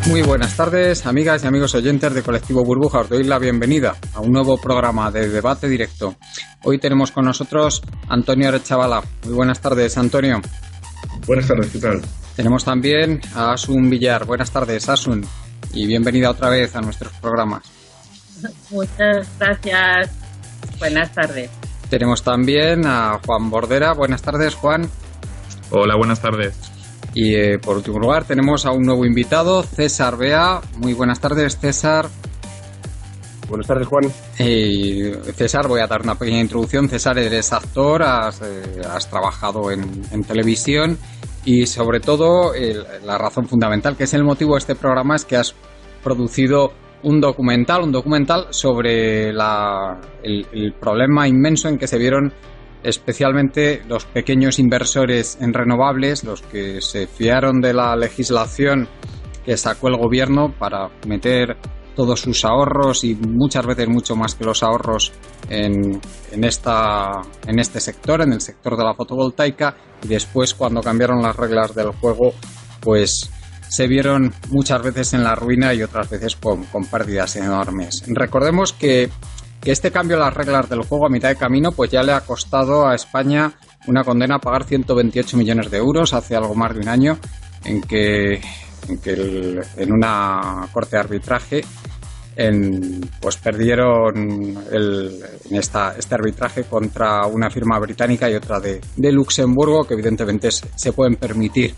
Muy buenas tardes, amigas y amigos oyentes de Colectivo Burbuja. Os doy la bienvenida a un nuevo programa de debate directo. Hoy tenemos con nosotros Antonio Arechavala. Muy buenas tardes, Antonio. Buenas tardes, ¿qué tal? Tenemos también a Asun Villar. Buenas tardes, Asun. Y bienvenida otra vez a nuestros programas. Muchas gracias. Buenas tardes. Tenemos también a Juan Bordera. Buenas tardes, Juan. Hola, buenas tardes. Y por último lugar tenemos a un nuevo invitado, César Bea. Muy buenas tardes, César. Buenas tardes, Juan. César, voy a dar una pequeña introducción. César, eres actor, has trabajado en televisión y sobre todo la razón fundamental, que es el motivo de este programa, es que has producido un documental sobre el problema inmenso en que se vieron especialmente los pequeños inversores en renovables, los que se fiaron de la legislación que sacó el gobierno para meter todos sus ahorros y muchas veces mucho más que los ahorros en este sector, en el sector de la fotovoltaica, y después, cuando cambiaron las reglas del juego, pues se vieron muchas veces en la ruina y otras veces con pérdidas enormes. Recordemos que este cambio de las reglas del juego a mitad de camino pues ya le ha costado a España una condena a pagar 128 millones de euros hace algo más de un año, en una corte de arbitraje pues perdieron este arbitraje contra una firma británica y otra de Luxemburgo, que evidentemente se pueden permitir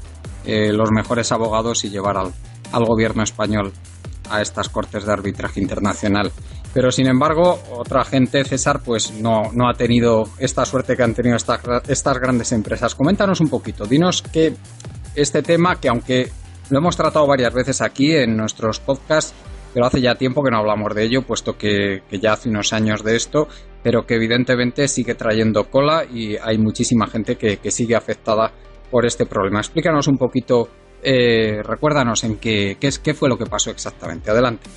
los mejores abogados y llevar al gobierno español a estas cortes de arbitraje internacional. Pero sin embargo, otra gente, César, pues no ha tenido esta suerte que han tenido estas grandes empresas. Coméntanos un poquito, dinos que este tema, que aunque lo hemos tratado varias veces aquí en nuestros podcasts, pero hace ya tiempo que no hablamos de ello, puesto que ya hace unos años de esto, pero que evidentemente sigue trayendo cola y hay muchísima gente que sigue afectada por este problema. Explícanos un poquito, recuérdanos en qué fue lo que pasó exactamente. Adelante.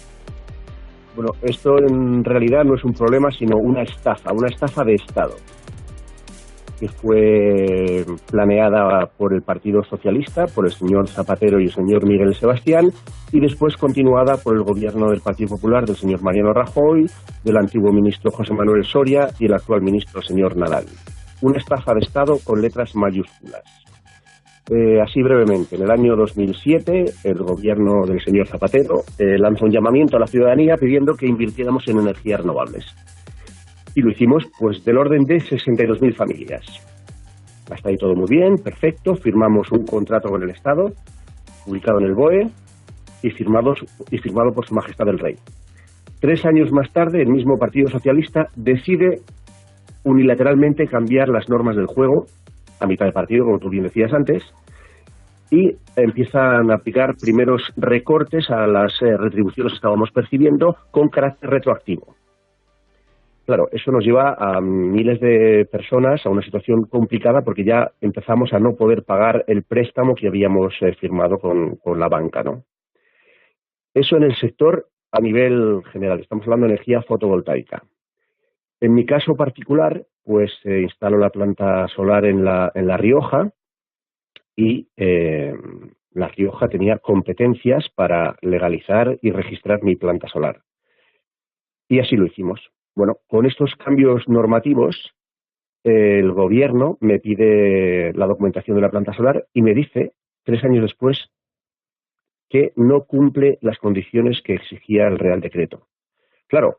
Bueno, esto en realidad no es un problema, sino una estafa de Estado, que fue planeada por el Partido Socialista, por el señor Zapatero y el señor Miguel Sebastián, y después continuada por el gobierno del Partido Popular, del señor Mariano Rajoy, del antiguo ministro José Manuel Soria y el actual ministro señor Nadal. Una estafa de Estado con letras mayúsculas. Así brevemente, en el año 2007 el gobierno del señor Zapatero lanzó un llamamiento a la ciudadanía pidiendo que invirtiéramos en energías renovables. Y lo hicimos pues del orden de 62.000 familias. Hasta ahí todo muy bien, perfecto. Firmamos un contrato con el Estado, publicado en el BOE y firmado por Su Majestad el Rey. 3 años más tarde, el mismo Partido Socialista decide unilateralmente cambiar las normas del juego a mitad de partido, como tú bien decías antes, y empiezan a aplicar primeros recortes a las retribuciones que estábamos percibiendo con carácter retroactivo. Claro, eso nos lleva a miles de personas a una situación complicada porque ya empezamos a no poder pagar el préstamo que habíamos firmado con la banca, ¿no? Eso en el sector a nivel general, estamos hablando de energía fotovoltaica. En mi caso particular, pues instalo la planta solar en La Rioja y La Rioja tenía competencias para legalizar y registrar mi planta solar. Y así lo hicimos. Bueno, con estos cambios normativos, el gobierno me pide la documentación de la planta solar y me dice, 3 años después, que no cumple las condiciones que exigía el Real Decreto. Claro,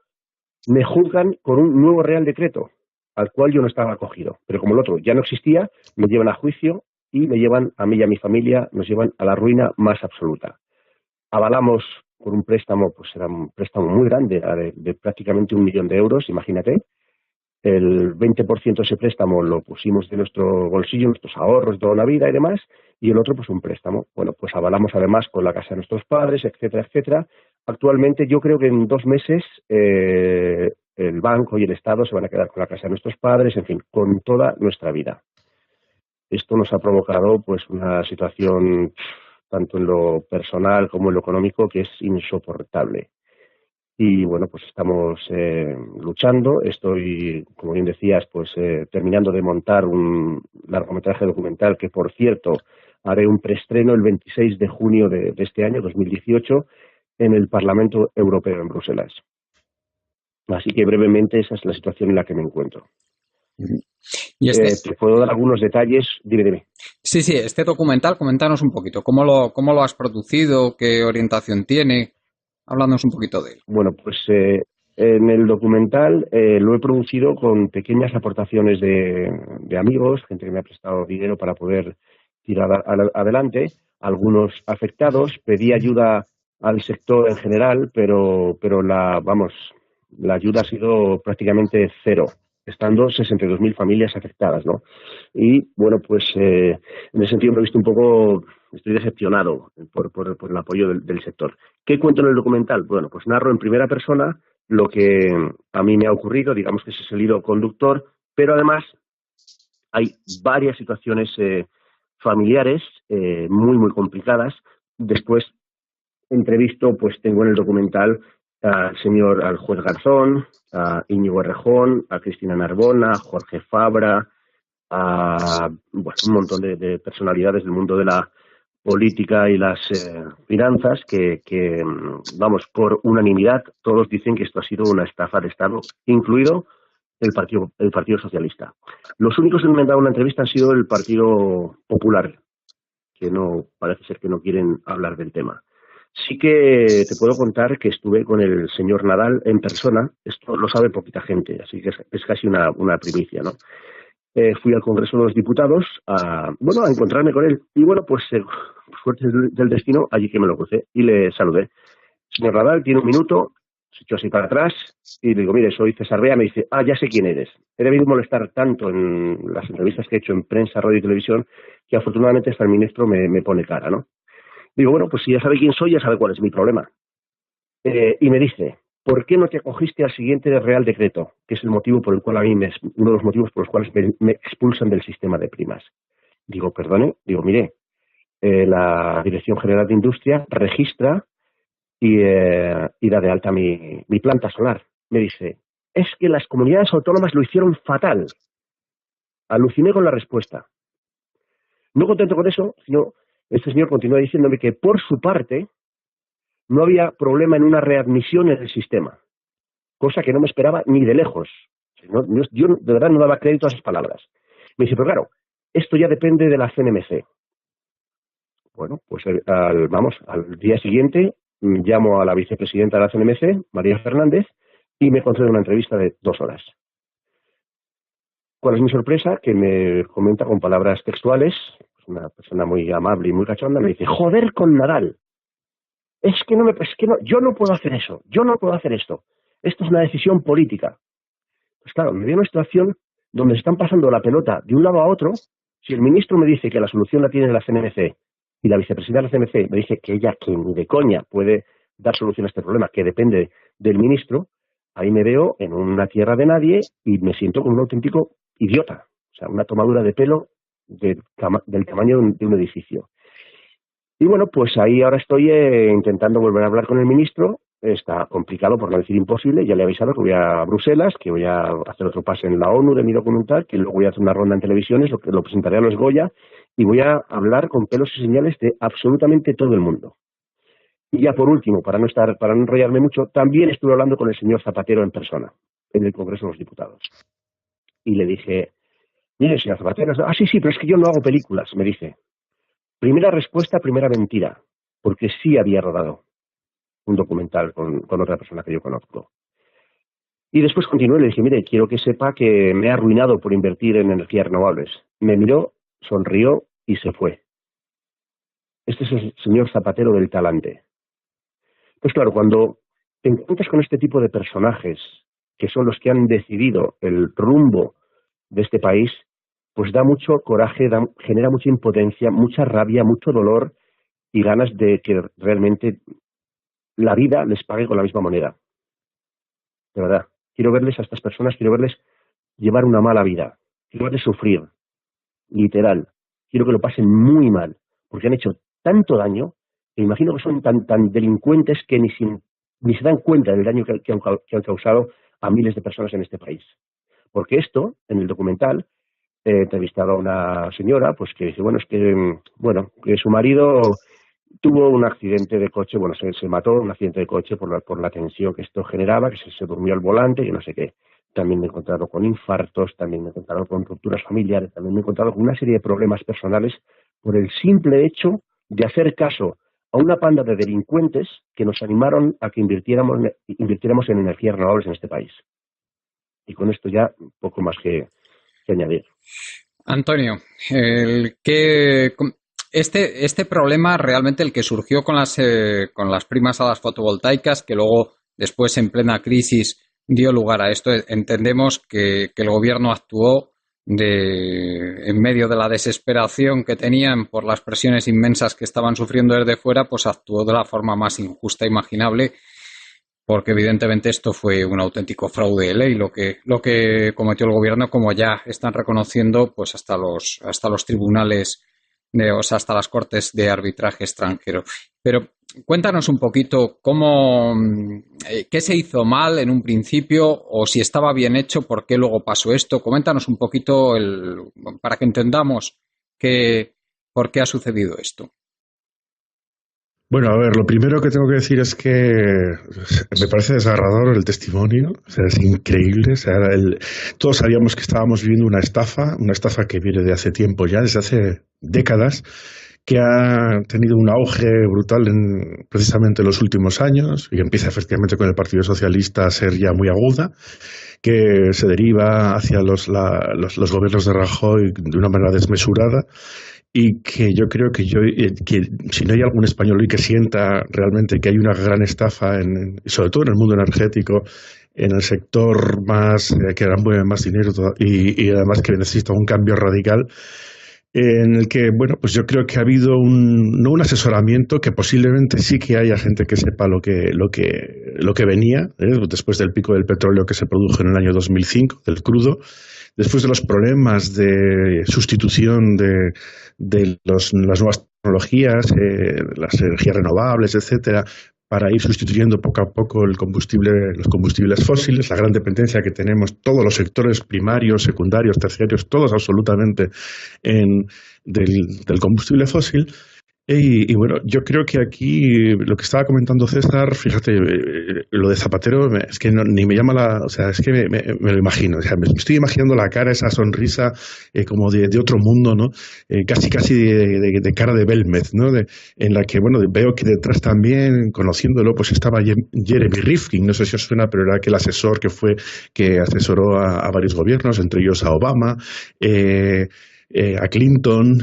me juzgan con un nuevo Real Decreto, al cual yo no estaba acogido. Pero como el otro ya no existía, me llevan a juicio y me llevan a mí y a mi familia, nos llevan a la ruina más absoluta. Avalamos por un préstamo, pues era un préstamo muy grande, de prácticamente 1 millón de euros, imagínate. El 20% de ese préstamo lo pusimos de nuestro bolsillo, nuestros ahorros, toda una vida y demás, y el otro pues un préstamo. Bueno, pues avalamos además con la casa de nuestros padres, etcétera, etcétera. Actualmente yo creo que en 2 meses el banco y el Estado se van a quedar con la casa de nuestros padres, en fin, con toda nuestra vida. Esto nos ha provocado pues una situación tanto en lo personal como en lo económico que es insoportable. Y bueno, pues estamos luchando. Estoy, como bien decías, pues terminando de montar un largometraje documental que, por cierto, haré un preestreno el 26 de junio de este año, 2018, en el Parlamento Europeo en Bruselas. Así que brevemente esa es la situación en la que me encuentro. Y te puedo dar algunos detalles. Dime. Sí, este documental, coméntanos un poquito. ¿Cómo lo has producido? ¿Qué orientación tiene? Háblanos un poquito de él. Bueno, pues en el documental lo he producido con pequeñas aportaciones de amigos, gente que me ha prestado dinero para poder tirar adelante, algunos afectados. Pedí ayuda al sector en general, pero la ayuda ha sido prácticamente cero, estando 62.000 familias afectadas, ¿no? Y bueno, pues en ese sentido me he visto un poco, estoy decepcionado por el apoyo del sector. ¿Qué cuento en el documental? Bueno, pues narro en primera persona lo que a mí me ha ocurrido, digamos que ese es el hilo conductor, pero además hay varias situaciones familiares muy complicadas. Después entrevisto, pues tengo en el documental al juez Garzón, a Íñigo Errejón, a Cristina Narbona, a Jorge Fabra, a un montón de personalidades del mundo de la política y las finanzas que, por unanimidad, todos dicen que esto ha sido una estafa de Estado, incluido el Partido Socialista. Los únicos que me han dado una entrevista han sido el Partido Popular, que no parece ser que no quieren hablar del tema. Sí que te puedo contar que estuve con el señor Nadal en persona. Esto lo sabe poquita gente, así que es casi una primicia, ¿no? Fui al Congreso de los Diputados a encontrarme con él. Y bueno, pues por suerte del destino, allí que me lo crucé y le saludé. Señor Nadal, tiene un minuto, se echó así para atrás y le digo, mire, soy César Bea. Me dice, ya sé quién eres. He debido molestar tanto en las entrevistas que he hecho en prensa, radio y televisión que afortunadamente hasta el ministro me pone cara, ¿no? Digo, bueno, pues si ya sabe quién soy, ya sabe cuál es mi problema. Y me dice, ¿por qué no te acogiste al siguiente Real Decreto? Que es el motivo por el cual uno de los motivos por los cuales me expulsan del sistema de primas. Digo, perdone, mire, la Dirección General de Industria registra y da de alta mi planta solar. Me dice, es que las comunidades autónomas lo hicieron fatal. Aluciné con la respuesta. No contento con eso, sino este señor continúa diciéndome que por su parte no había problema en una readmisión en el sistema, cosa que no me esperaba ni de lejos. Yo de verdad no daba crédito a esas palabras. Me dice, pero claro, esto ya depende de la CNMC. Bueno, pues al día siguiente llamo a la vicepresidenta de la CNMC, María Fernández, y me concede una entrevista de 2 horas. ¿Cuál es mi sorpresa? Que me comenta con palabras textuales, una persona muy amable y muy cachonda, me dice, joder con Nadal. Yo no puedo hacer eso, yo no puedo hacer esto. Esto es una decisión política. Pues claro, me veo en una situación donde se están pasando la pelota de un lado a otro. Si el ministro me dice que la solución la tiene la CNMC y la vicepresidenta de la CNMC me dice que ella, que ni de coña puede dar solución a este problema, que depende del ministro, ahí me veo en una tierra de nadie y me siento como un auténtico idiota. O sea, una tomadura de pelo del tamaño de un edificio. Y bueno, pues ahí ahora estoy intentando volver a hablar con el ministro. Está complicado, por no decir imposible. Ya le he avisado que voy a Bruselas, que voy a hacer otro pase en la ONU de mi documental, que luego voy a hacer una ronda en televisiones, lo presentaré a los Goya, y voy a hablar con pelos y señales de absolutamente todo el mundo. Y ya por último, para no enrollarme mucho, también estuve hablando con el señor Zapatero en persona, en el Congreso de los Diputados. Y le dije, mire, señor Zapatero, sí, pero es que yo no hago películas, me dice. Primera respuesta, primera mentira, porque sí había rodado un documental con otra persona que yo conozco. Y después continué y le dije, mire, quiero que sepa que me he arruinado por invertir en energías renovables. Me miró, sonrió y se fue. Este es el señor Zapatero del talante. Pues claro, cuando te encuentras con este tipo de personajes, que son los que han decidido el rumbo de este país, pues da mucho coraje, genera mucha impotencia, mucha rabia, mucho dolor y ganas de que realmente la vida les pague con la misma moneda. De verdad, quiero verles a estas personas, quiero verles llevar una mala vida, quiero verles sufrir, literal. Quiero que lo pasen muy mal, porque han hecho tanto daño, que imagino que son tan delincuentes que ni se dan cuenta del daño que han causado a miles de personas en este país. Porque esto, en el documental, He entrevistado a una señora pues que dice, que su marido tuvo un accidente de coche, se mató en un accidente de coche por la tensión que esto generaba, que se durmió al volante y no sé qué. También me he encontrado con infartos, también me he encontrado con rupturas familiares, también me he encontrado con una serie de problemas personales por el simple hecho de hacer caso a una panda de delincuentes que nos animaron a que invirtiéramos en energías renovables en este país. Y con esto ya poco más que añadir. Antonio, este problema realmente el que surgió con las primas a las fotovoltaicas, que luego después en plena crisis dio lugar a esto, entendemos que el gobierno actuó en medio de la desesperación que tenían por las presiones inmensas que estaban sufriendo desde fuera, pues actuó de la forma más injusta imaginable, porque evidentemente esto fue un auténtico fraude de ley lo que cometió el gobierno, como ya están reconociendo pues hasta los tribunales, hasta las cortes de arbitraje extranjero. Pero cuéntanos un poquito qué se hizo mal en un principio, o si estaba bien hecho, por qué luego pasó esto. Coméntanos un poquito para que entendamos por qué ha sucedido esto. Bueno, a ver, lo primero que tengo que decir es que me parece desgarrador el testimonio, o sea, es increíble, o sea, todos sabíamos que estábamos viviendo una estafa que viene de hace tiempo ya, desde hace décadas, que ha tenido un auge brutal precisamente en los últimos años, y que empieza efectivamente con el Partido Socialista a ser ya muy aguda, que se deriva hacia los gobiernos de Rajoy de una manera desmesurada, y que yo creo que si no hay algún español hoy que sienta realmente que hay una gran estafa, sobre todo en el mundo energético, en el sector que mueve más dinero y además que necesita un cambio radical, en el que, bueno, pues yo creo que ha habido no un asesoramiento, que posiblemente sí que haya gente que sepa lo que venía, después del pico del petróleo que se produjo en el año 2005, del crudo, después de los problemas de sustitución de las nuevas tecnologías, las energías renovables, etcétera, para ir sustituyendo poco a poco los combustibles fósiles, la gran dependencia que tenemos todos los sectores primarios, secundarios, terciarios, todos absolutamente del combustible fósil. Y bueno, yo creo que aquí lo que estaba comentando César, fíjate, lo de Zapatero es que ni me llama o sea, es que me lo imagino, o sea, me estoy imaginando la cara, esa sonrisa como de otro mundo, ¿no? Casi de cara de Belmez, ¿no? En la que, bueno, veo que detrás también, conociéndolo, pues estaba Jeremy Rifkin, no sé si os suena, pero era aquel asesor que asesoró a varios gobiernos, entre ellos a Obama, a Clinton,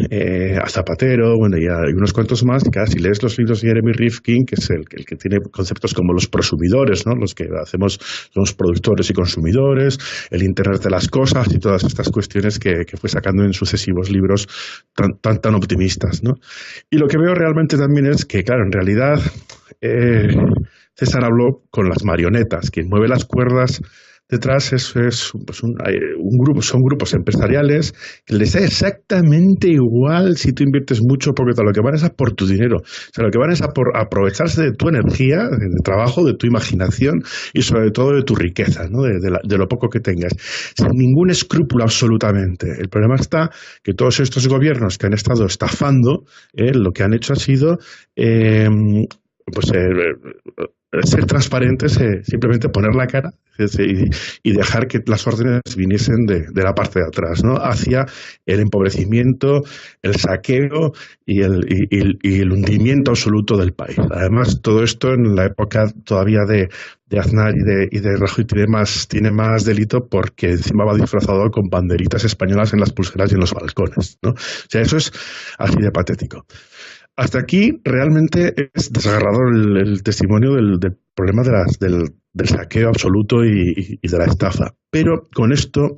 a Zapatero, bueno, y a unos cuantos más. Y si lees los libros de Jeremy Rifkin, que es el que tiene conceptos como los prosumidores, ¿no? Los que somos productores y consumidores, el Internet de las cosas y todas estas cuestiones que fue sacando en sucesivos libros tan optimistas, ¿no? Y lo que veo realmente también es que, claro, en realidad César habló con las marionetas. Quien mueve las cuerdas detrás son grupos empresariales que les da exactamente igual si tú inviertes mucho o poco. Lo que van es a por tu dinero. O sea, lo que van es a por aprovecharse de tu energía, de trabajo, de tu imaginación y sobre todo de tu riqueza, ¿no? De lo poco que tengas. Sin ningún escrúpulo absolutamente. El problema está que todos estos gobiernos que han estado estafando, lo que han hecho ha sido ser transparentes, simplemente poner la cara y dejar que las órdenes viniesen de la parte de atrás, ¿no? Hacia el empobrecimiento, el saqueo y el hundimiento absoluto del país. Además, todo esto en la época todavía de Aznar y de Rajoy tiene más delito, porque encima va disfrazado con banderitas españolas en las pulseras y en los balcones, ¿no? O sea, eso es así de patético. Hasta aquí realmente es desgarrador el testimonio del problema del saqueo absoluto y de la estafa. Pero con esto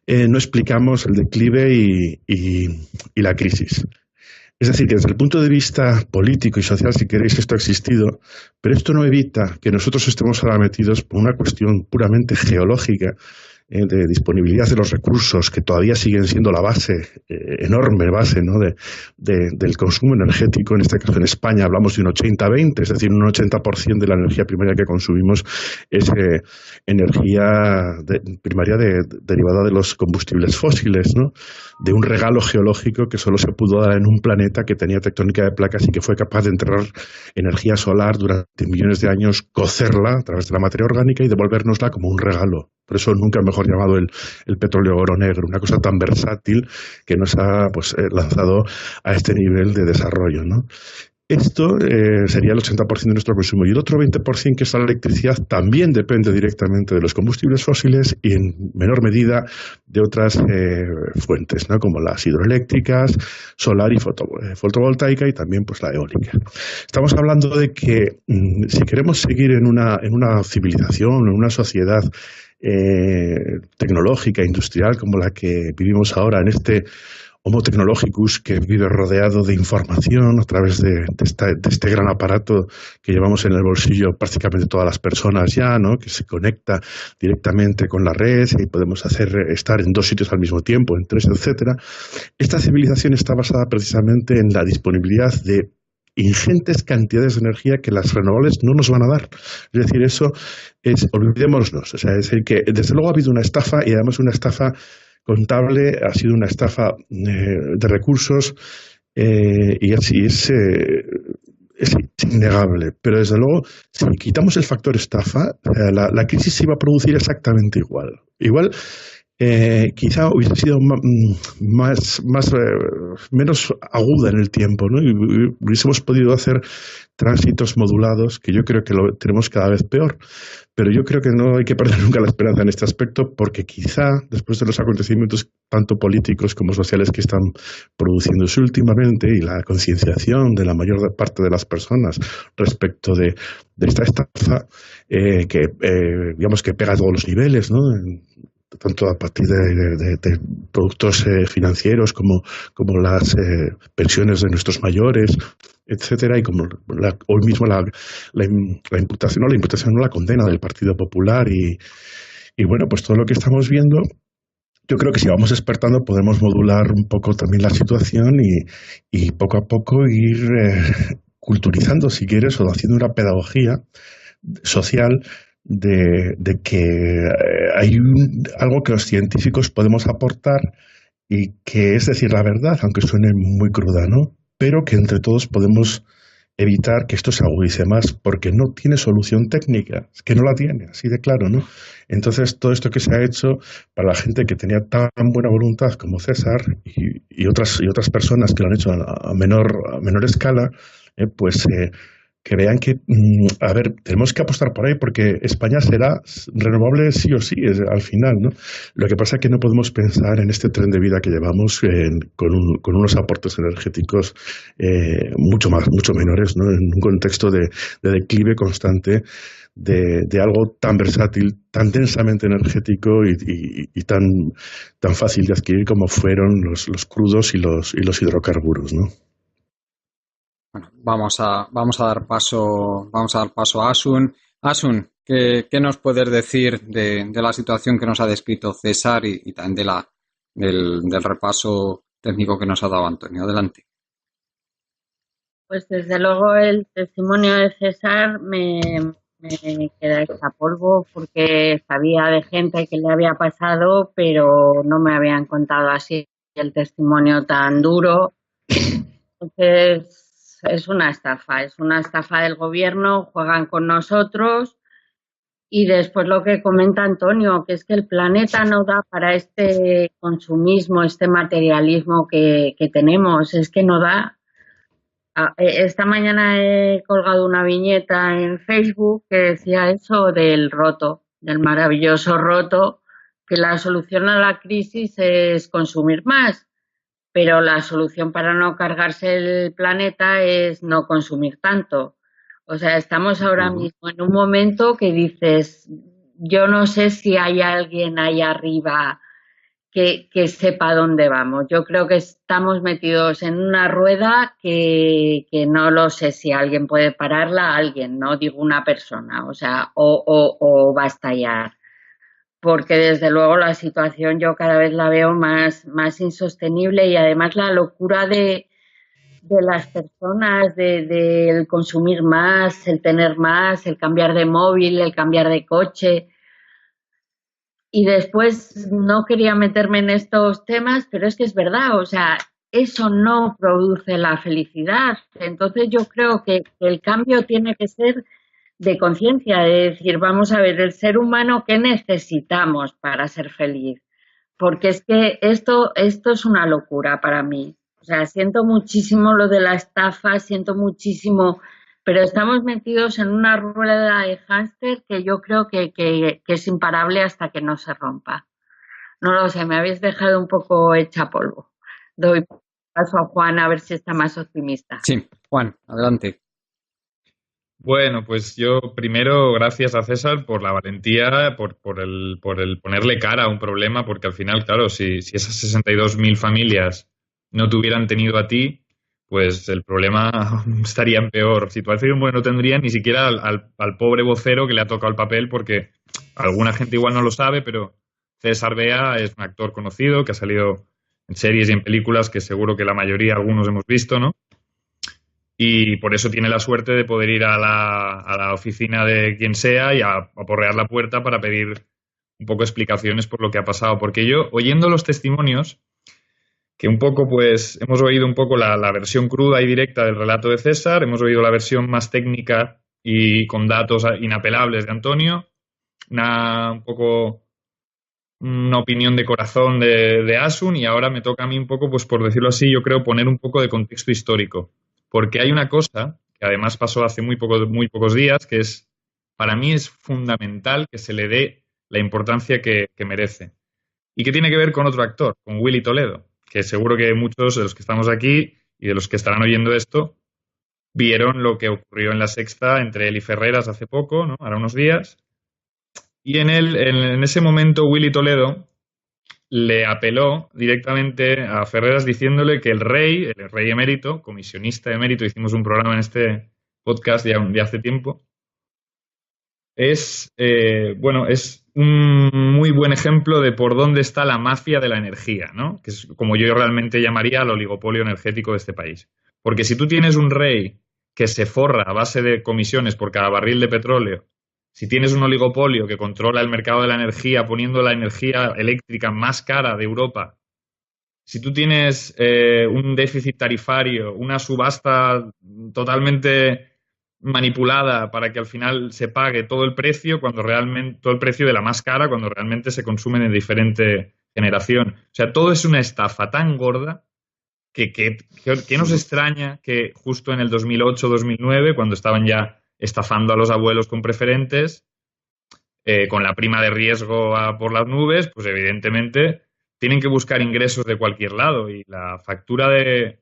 no explicamos el declive y la crisis. Es decir, que desde el punto de vista político y social, si queréis, esto ha existido, pero esto no evita que nosotros estemos ahora metidos por una cuestión puramente geológica de disponibilidad de los recursos, que todavía siguen siendo la base, enorme base, ¿no?, del consumo energético. En este caso, en España hablamos de un 80-20, es decir, un 80% de la energía primaria que consumimos es energía primaria derivada de los combustibles fósiles, ¿no?, de un regalo geológico que solo se pudo dar en un planeta que tenía tectónica de placas y que fue capaz de enterrar energía solar durante millones de años, cocerla a través de la materia orgánica y devolvérnosla como un regalo. Por eso nunca mejor llamado el petróleo oro negro, una cosa tan versátil que nos ha lanzado a este nivel de desarrollo, ¿no? Esto sería el 80% de nuestro consumo. Y el otro 20%, que es la electricidad, también depende directamente de los combustibles fósiles y en menor medida de otras fuentes, ¿no?, como las hidroeléctricas, solar y fotovoltaica, y también pues la eólica. Estamos hablando de que si queremos seguir en una civilización, en una sociedad tecnológica, industrial, como la que vivimos ahora, en este Homo technologicus que vive rodeado de información a través de este gran aparato que llevamos en el bolsillo prácticamente todas las personas ya, ¿no?, que se conecta directamente con la red y podemos estar en 2 sitios al mismo tiempo, en 3, etcétera. Esta civilización está basada precisamente en la disponibilidad de ingentes cantidades de energía que las renovables no nos van a dar. Es decir, olvidémonos. O sea, es decir, que desde luego ha habido una estafa, y además una estafa contable, ha sido una estafa de recursos, y así es innegable. Pero desde luego, si quitamos el factor estafa, la crisis se iba a producir exactamente igual. Quizá hubiese sido menos aguda en el tiempo, ¿no? Y hubiésemos podido hacer tránsitos modulados, que yo creo que lo tenemos cada vez peor. Pero yo creo que no hay que perder nunca la esperanza en este aspecto, porque quizá después de los acontecimientos tanto políticos como sociales que están produciéndose últimamente, y la concienciación de la mayor parte de las personas respecto de esta estafa, digamos que pega a todos los niveles, ¿no?, tanto a partir de productos financieros como las pensiones de nuestros mayores, etcétera, y como hoy mismo la imputación, no la condena del Partido Popular, y bueno, pues todo lo que estamos viendo. Yo creo que si vamos despertando podemos modular un poco también la situación y poco a poco ir culturizando, si quieres, o haciendo una pedagogía social de que hay algo que los científicos podemos aportar, y que es decir la verdad, aunque suene muy cruda, ¿no?, pero que entre todos podemos evitar que esto se agudice más, porque no tiene solución técnica, es que no la tiene, así de claro, ¿no? Entonces, todo esto que se ha hecho para la gente que tenía tan buena voluntad como César y otras personas que lo han hecho a menor escala, que vean que, tenemos que apostar por ahí, porque España será renovable sí o sí, al final, ¿no? Lo que pasa es que no podemos pensar en este tren de vida que llevamos con unos aportes energéticos mucho menores, ¿no?, en un contexto de declive constante de algo tan versátil, tan densamente energético y tan fácil de adquirir como fueron los crudos y los hidrocarburos, ¿no? Bueno, vamos a dar paso a Asun. Asun, ¿qué nos puedes decir de la situación que nos ha descrito César y también del repaso técnico que nos ha dado Antonio? Adelante. Pues desde luego el testimonio de César me queda hecha polvo, porque sabía de gente que le había pasado, pero no me habían contado así el testimonio tan duro. Entonces, es una estafa del gobierno, juegan con nosotros. Y después lo que comenta Antonio, que es que el planeta no da para este consumismo, este materialismo que tenemos, es que no da. Esta mañana he colgado una viñeta en Facebook que decía eso del maravilloso roto, que la solución a la crisis es consumir más, pero la solución para no cargarse el planeta es no consumir tanto. O sea, estamos ahora mismo en un momento que dices, yo no sé si hay alguien ahí arriba que sepa dónde vamos. Yo creo que estamos metidos en una rueda que no lo sé si alguien puede pararla, alguien, no digo una persona, o sea, o va a estallar. porque desde luego la situación yo cada vez la veo más insostenible, y además la locura de las personas, del consumir más, el tener más, el cambiar de móvil, el cambiar de coche. Y después no quería meterme en estos temas, pero es que es verdad, o sea, eso no produce la felicidad. Entonces yo creo que el cambio tiene que ser de conciencia, de decir, vamos a ver, el ser humano, ¿qué necesitamos para ser feliz? Porque es que esto es una locura para mí. O sea, siento muchísimo lo de la estafa, siento muchísimo, pero estamos metidos en una rueda de hámster que yo creo que es imparable hasta que no se rompa. No lo sé, me habéis dejado un poco hecha polvo. Doy paso a Juan a ver si está más optimista. Sí, Juan, adelante. Bueno, pues yo primero, gracias a César por la valentía, por el ponerle cara a un problema, porque al final, claro, si esas 62.000 familias no te hubieran tenido a ti, pues el problema estaría en peor situación. Bueno, no tendría ni siquiera al pobre vocero que le ha tocado el papel, porque alguna gente igual no lo sabe, pero César Bea es un actor conocido que ha salido en series y en películas que seguro que la mayoría, algunos hemos visto, ¿no? Y por eso tiene la suerte de poder ir a la oficina de quien sea y a aporrear la puerta para pedir un poco explicaciones por lo que ha pasado. Porque yo, oyendo los testimonios, que un poco, pues, hemos oído un poco la versión cruda y directa del relato de César, hemos oído la versión más técnica y con datos inapelables de Antonio, un poco una opinión de corazón de Asun, y ahora me toca a mí un poco, pues por decirlo así, yo creo poner un poco de contexto histórico. Porque hay una cosa que además pasó hace muy pocos días, que es, para mí es fundamental que se le dé la importancia que merece. Y que tiene que ver con otro actor, con Willy Toledo, que seguro que muchos de los que estamos aquí y de los que estarán oyendo esto vieron lo que ocurrió en La Sexta entre él y Ferreras hace poco, ¿no? Ahora unos días. Y en ese momento Willy Toledo le apeló directamente a Ferreras diciéndole que el rey emérito, comisionista emérito, hicimos un programa en este podcast ya hace tiempo, es un muy buen ejemplo de por dónde está la mafia de la energía, ¿no? Que es como yo realmente llamaría al oligopolio energético de este país. Porque si tú tienes un rey que se forra a base de comisiones por cada barril de petróleo, si tienes un oligopolio que controla el mercado de la energía poniendo la energía eléctrica más cara de Europa, si tú tienes un déficit tarifario, una subasta totalmente manipulada para que al final se pague todo el precio todo el precio de la más cara cuando realmente se consume de diferente generación. O sea, todo es una estafa tan gorda que nos extraña que justo en el 2008-2009, cuando estaban ya estafando a los abuelos con preferentes, con la prima de riesgo por las nubes, pues evidentemente tienen que buscar ingresos de cualquier lado, y la factura de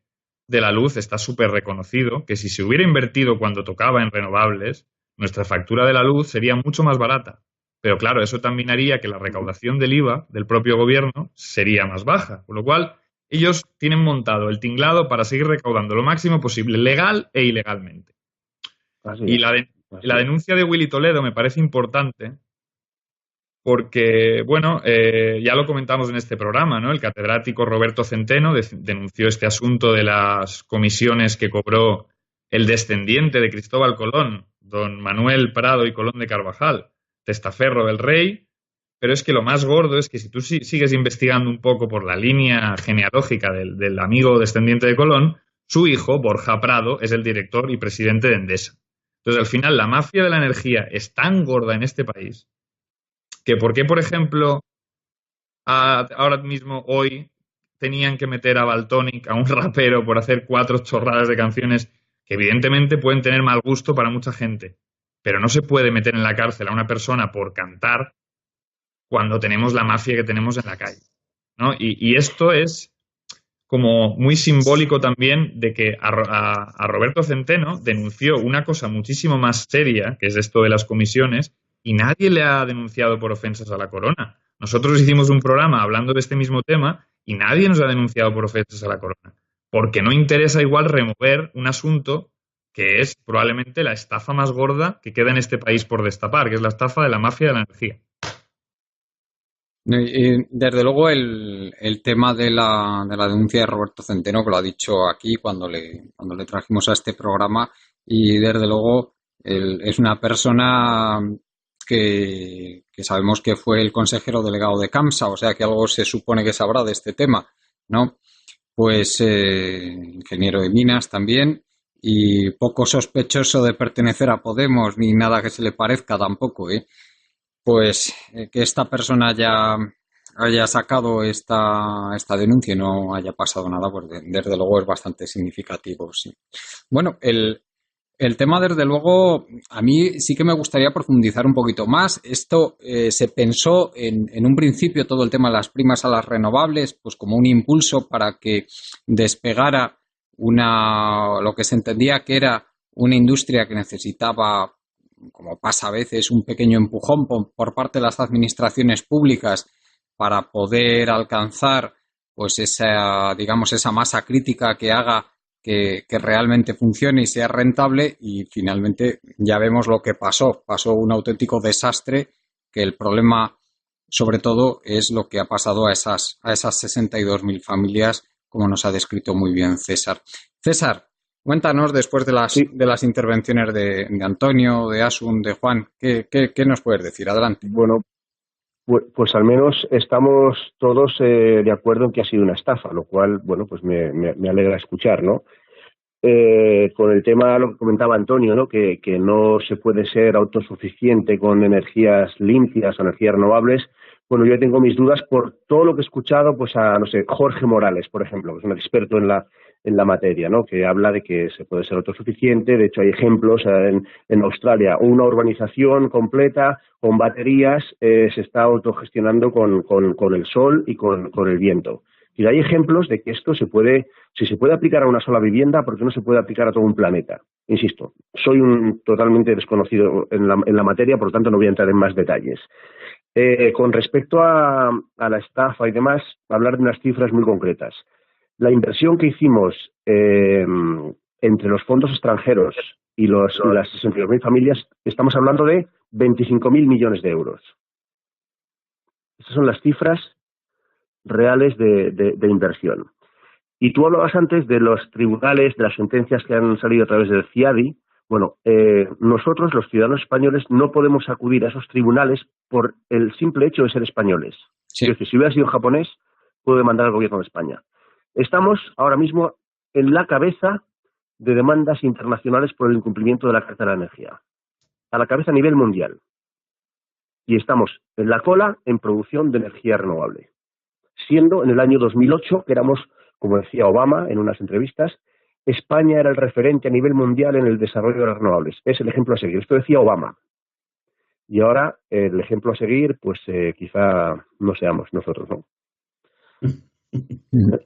la luz está súper reconocido, que si se hubiera invertido cuando tocaba en renovables, nuestra factura de la luz sería mucho más barata. Pero claro, eso también haría que la recaudación del IVA del propio gobierno sería más baja, con lo cual ellos tienen montado el tinglado para seguir recaudando lo máximo posible, legal e ilegalmente. Y la denuncia de Willy Toledo me parece importante porque, bueno, ya lo comentamos en este programa, ¿no? El catedrático Roberto Centeno denunció este asunto de las comisiones que cobró el descendiente de Cristóbal Colón, don Manuel Prado y Colón de Carvajal, testaferro del rey. Pero es que lo más gordo es que si tú sigues investigando un poco por la línea genealógica del amigo descendiente de Colón, su hijo, Borja Prado, es el director y presidente de Endesa. Entonces, al final, la mafia de la energía es tan gorda en este país que por qué, por ejemplo, ahora mismo, hoy, tenían que meter a Valtonyc, a un rapero, por hacer 4 chorradas de canciones que evidentemente pueden tener mal gusto para mucha gente, pero no se puede meter en la cárcel a una persona por cantar cuando tenemos la mafia que tenemos en la calle, ¿no? Y esto es como muy simbólico también de que a Roberto Centeno denunció una cosa muchísimo más seria, que es esto de las comisiones, y nadie le ha denunciado por ofensas a la corona. Nosotros hicimos un programa hablando de este mismo tema y nadie nos ha denunciado por ofensas a la corona, porque no interesa igual remover un asunto que es probablemente la estafa más gorda que queda en este país por destapar, que es la estafa de la mafia de la energía. Desde luego el tema de la denuncia de Roberto Centeno, que lo ha dicho aquí cuando le trajimos a este programa, y desde luego es una persona que sabemos que fue el consejero delegado de CAMSA, o sea que algo se supone que sabrá de este tema, ¿no? Pues ingeniero de minas también, y poco sospechoso de pertenecer a Podemos, ni nada que se le parezca tampoco, ¿eh? Pues que esta persona haya sacado esta denuncia y no haya pasado nada, pues desde luego es bastante significativo, sí. Bueno, el tema, desde luego, a mí sí que me gustaría profundizar un poquito más. Esto se pensó en un principio, todo el tema de las primas a las renovables, pues como un impulso para que despegara lo que se entendía que era una industria que necesitaba, como pasa a veces, un pequeño empujón por parte de las administraciones públicas para poder alcanzar pues esa masa crítica que haga que realmente funcione y sea rentable, y finalmente ya vemos lo que pasó un auténtico desastre, que el problema sobre todo es lo que ha pasado a esas 62.000 familias, como nos ha descrito muy bien César. César, cuéntanos, después de las intervenciones de Antonio, de Asun, de Juan, ¿qué nos puedes decir? Adelante. Bueno, pues al menos estamos todos de acuerdo en que ha sido una estafa, lo cual, bueno, pues me alegra escuchar, ¿no? Con el tema, lo que comentaba Antonio, ¿no? Que no se puede ser autosuficiente con energías limpias o energías renovables. Bueno, yo tengo mis dudas por todo lo que he escuchado, pues a, no sé, Jorge Morales, por ejemplo, que es un experto en la materia, ¿no? Que habla de que se puede ser autosuficiente. De hecho, hay ejemplos en Australia, una urbanización completa con baterías se está autogestionando con el sol y con el viento. Y hay ejemplos de que esto si se puede aplicar a una sola vivienda, ¿por qué no se puede aplicar a todo un planeta? Insisto, soy un totalmente desconocido en la materia, por lo tanto no voy a entrar en más detalles. Con respecto a la estafa y demás, hablar de unas cifras muy concretas. La inversión que hicimos entre los fondos extranjeros y las 62.000 familias, estamos hablando de 25.000 millones de euros. Estas son las cifras reales de inversión. Y tú hablabas antes de los tribunales, de las sentencias que han salido a través del CIADI. Bueno, nosotros, los ciudadanos españoles, no podemos acudir a esos tribunales por el simple hecho de ser españoles. Sí. Es decir, si hubiera sido japonés, puedo demandar al gobierno de España. Estamos ahora mismo en la cabeza de demandas internacionales por el incumplimiento de la Carta de la Energía. A la cabeza a nivel mundial. Y estamos en la cola en producción de energía renovable. Siendo en el año 2008, que éramos, como decía Obama en unas entrevistas, España era el referente a nivel mundial en el desarrollo de las renovables. Es el ejemplo a seguir. Esto decía Obama. Y ahora el ejemplo a seguir, pues quizá no seamos nosotros, ¿no?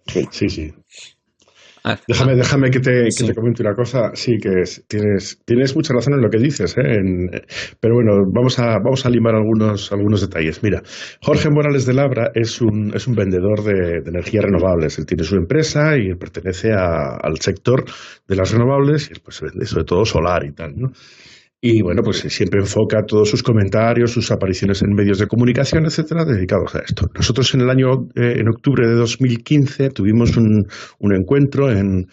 Sí. Déjame que te comente una cosa. Sí, que tienes mucha razón en lo que dices, pero bueno, vamos a limar algunos detalles. Mira, Jorge Morales de Labra es un vendedor de energías renovables. Él tiene su empresa y pertenece al sector de las renovables, y pues vende sobre todo solar y tal, ¿no? Y bueno, pues siempre enfoca todos sus comentarios, sus apariciones en medios de comunicación, etcétera, dedicados a esto. Nosotros en octubre de 2015 tuvimos un encuentro en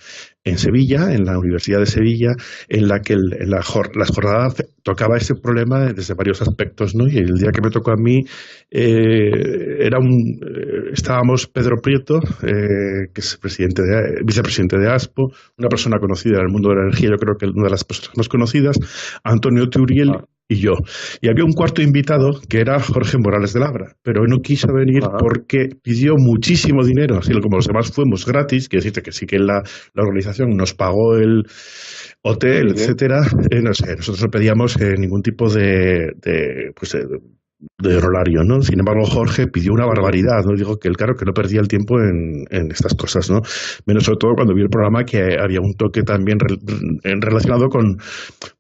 Sevilla, en la Universidad de Sevilla, en la que las jornadas tocaba este problema desde varios aspectos, ¿no? Y el día que me tocó a mí estábamos Pedro Prieto, que es vicepresidente de ASPO, una persona conocida en el mundo de la energía, yo creo que una de las personas más conocidas, Antonio Teuriel y yo. Y había un cuarto invitado que era Jorge Morales de Labra, pero no quiso venir porque pidió muchísimo dinero, así como los demás fuimos gratis, quiere decirte que sí que la organización nos pagó el hotel, etcétera. No sé, nosotros no pedíamos ningún tipo de honorario, ¿no? Sin embargo, Jorge pidió una barbaridad, ¿no? Digo que claro que no perdía el tiempo en estas cosas, ¿no? Menos sobre todo cuando vi el programa, que había un toque también relacionado con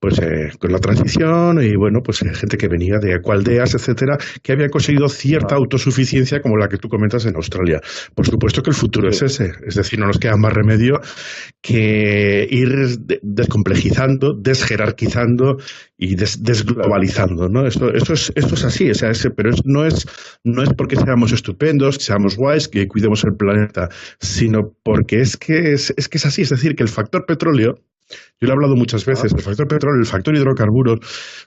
la transición y bueno, pues gente que venía de ecoaldeas, etcétera, que había conseguido cierta autosuficiencia como la que tú comentas en Australia. Por supuesto que el futuro es ese, es decir, no nos queda más remedio que ir descomplejizando, desjerarquizando y desglobalizando, ¿no? Esto es así, o sea, pero no es porque seamos estupendos, que seamos guays, que cuidemos el planeta, sino porque es que es así, es decir, que el factor petróleo, yo lo he hablado muchas veces, el factor petróleo, el factor hidrocarburos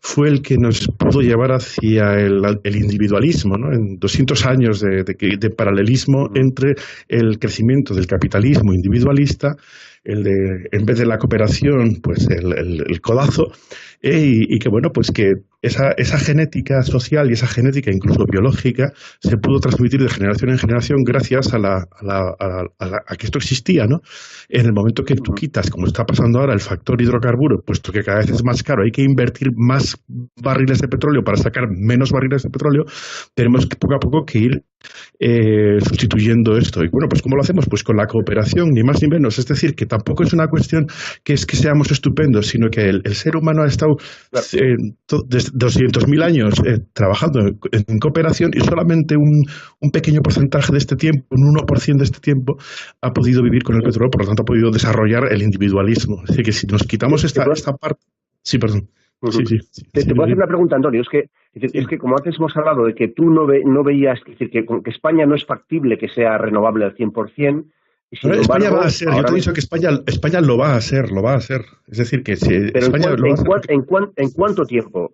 fue el que nos pudo llevar hacia el individualismo, ¿no? En 200 años de paralelismo entre el crecimiento del capitalismo individualista, en vez de la cooperación, pues el codazo, y que bueno, pues que esa genética social y esa genética incluso biológica se pudo transmitir de generación en generación gracias a que esto existía, ¿no? En el momento que tú quitas, como está pasando ahora, el factor hidrocarburo, puesto que cada vez es más caro, hay que invertir más barriles de petróleo para sacar menos barriles de petróleo, tenemos que poco a poco que ir sustituyendo esto. Y bueno, pues ¿cómo lo hacemos? Pues con la cooperación, ni más ni menos. Es decir, que tampoco es una cuestión que es que seamos estupendos, sino que el ser humano ha estado desde 200.000 años trabajando en cooperación, y solamente un pequeño porcentaje de este tiempo, un 1% de este tiempo, ha podido vivir con el petróleo, por lo tanto ha podido desarrollar el individualismo. Es decir, que si nos quitamos esta parte... Sí, perdón. Sí. Te puedo hacer una pregunta, Antonio. Es que como antes hemos hablado de que tú no veías, es decir, que España no es factible que sea renovable al 100%. Y sin embargo, España va a ser, yo te he dicho que España lo va a ser. Es decir, que si pero España ¿en cuánto tiempo?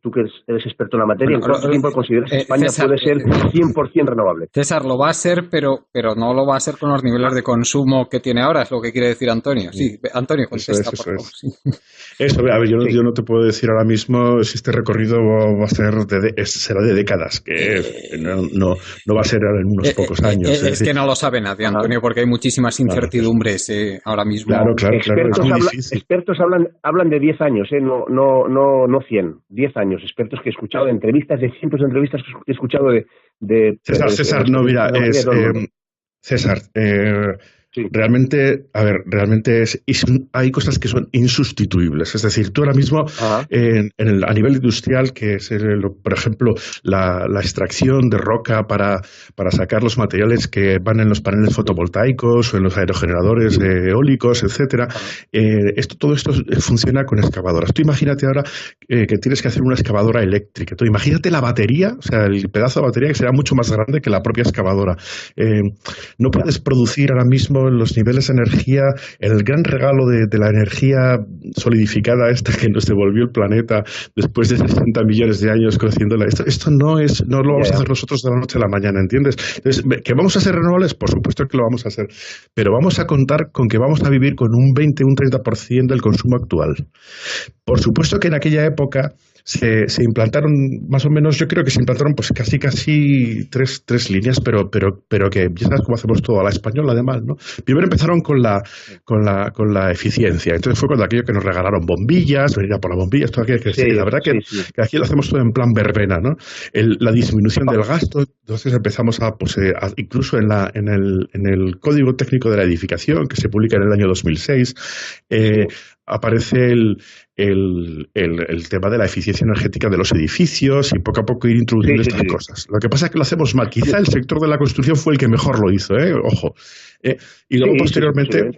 Tú que eres experto en la materia, ¿en cuánto tiempo consideras que España puede ser 100% renovable? César, lo va a ser, pero no lo va a ser con los niveles de consumo que tiene ahora, es lo que quiere decir Antonio. Sí, Antonio, contesta, por favor. Sí. Eso, a ver, yo no te puedo decir ahora mismo si este recorrido va a ser será de décadas, que no va a ser en unos pocos años. Es que no lo sabe nadie, Antonio, porque hay muchísimas incertidumbres ahora mismo. Claro. Expertos hablan de 10 años, no 100. 10 años. Expertos que he escuchado de entrevistas, de cientos de entrevistas que he escuchado de César, no, mira, César, sí. Realmente hay cosas que son insustituibles. Es decir, tú ahora mismo, a nivel industrial, que es, por ejemplo, la extracción de roca para sacar los materiales que van en los paneles fotovoltaicos o en los aerogeneradores eólicos, etcétera, todo esto funciona con excavadoras. Tú imagínate ahora que tienes que hacer una excavadora eléctrica. Tú imagínate la batería, o sea, el pedazo de batería que será mucho más grande que la propia excavadora. No puedes producir ahora mismo en los niveles de energía, el gran regalo de la energía solidificada esta que nos devolvió el planeta después de 60 millones de años conociéndola. Esto no lo vamos a hacer nosotros de la noche a la mañana, ¿entiendes? Entonces, ¿que vamos a ser renovables? Por supuesto que lo vamos a hacer, pero vamos a contar con que vamos a vivir con un 20, un 30% del consumo actual. Por supuesto que en aquella época se implantaron más o menos, yo creo que se implantaron pues casi tres líneas, pero que ya sabes cómo hacemos todo a la española además, ¿no? Primero empezaron con la eficiencia. Entonces fue cuando aquello que nos regalaron bombillas, venir a por las bombillas, todo aquello que la verdad que aquí lo hacemos todo en plan verbena, ¿no? La disminución del gasto. Entonces empezamos incluso en el Código Técnico de la Edificación, que se publica en el año 2006, aparece el tema de la eficiencia energética de los edificios y poco a poco ir introduciendo estas cosas. Lo que pasa es que lo hacemos mal. Quizá el sector de la construcción fue el que mejor lo hizo, ojo. Y luego posteriormente,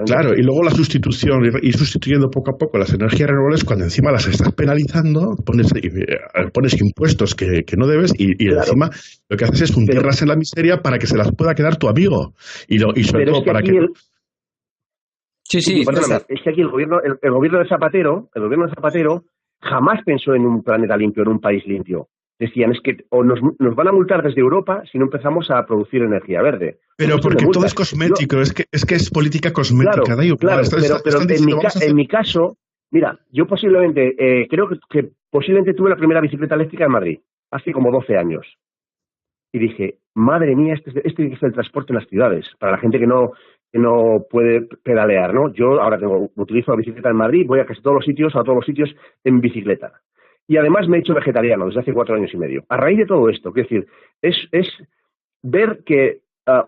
claro, y luego la sustitución, ir sustituyendo poco a poco las energías renovables cuando encima las estás penalizando, pones impuestos que no debes y encima lo que haces es hundirlas en la miseria para que se las pueda quedar tu amigo. Y sobre todo para que... Sí, perdóname, es que aquí el gobierno de Zapatero jamás pensó en un planeta limpio, en un país limpio. Decían, es que o nos van a multar desde Europa si no empezamos a producir energía verde. Pero porque todo es cosmético, es que es política cosmética. Pero en mi caso, mira, yo posiblemente, creo que posiblemente tuve la primera bicicleta eléctrica en Madrid, hace como 12 años. Y dije, madre mía, este es el transporte en las ciudades, para la gente que no puede pedalear, ¿no? Yo ahora utilizo la bicicleta en Madrid, voy a todos los sitios en bicicleta. Y además me he hecho vegetariano desde hace 4 años y medio. A raíz de todo esto, quiero decir, es ver que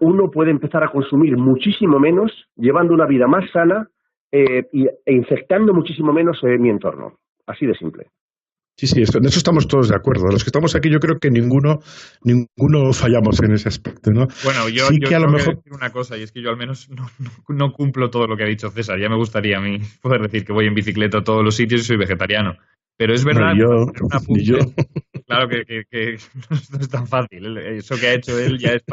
uno puede empezar a consumir muchísimo menos, llevando una vida más sana e infectando muchísimo menos mi entorno. Así de simple. Sí, sí, en eso estamos todos de acuerdo. Los que estamos aquí yo creo que ninguno fallamos en ese aspecto, ¿no? Bueno, yo Sí que a lo tengo mejor... que decir una cosa, y es que yo al menos no cumplo todo lo que ha dicho César. Ya me gustaría a mí poder decir que voy en bicicleta a todos los sitios y soy vegetariano. Pero es No, verdad, yo, para hacer un ni yo. apunte, claro que no es tan fácil. Eso que ha hecho él ya es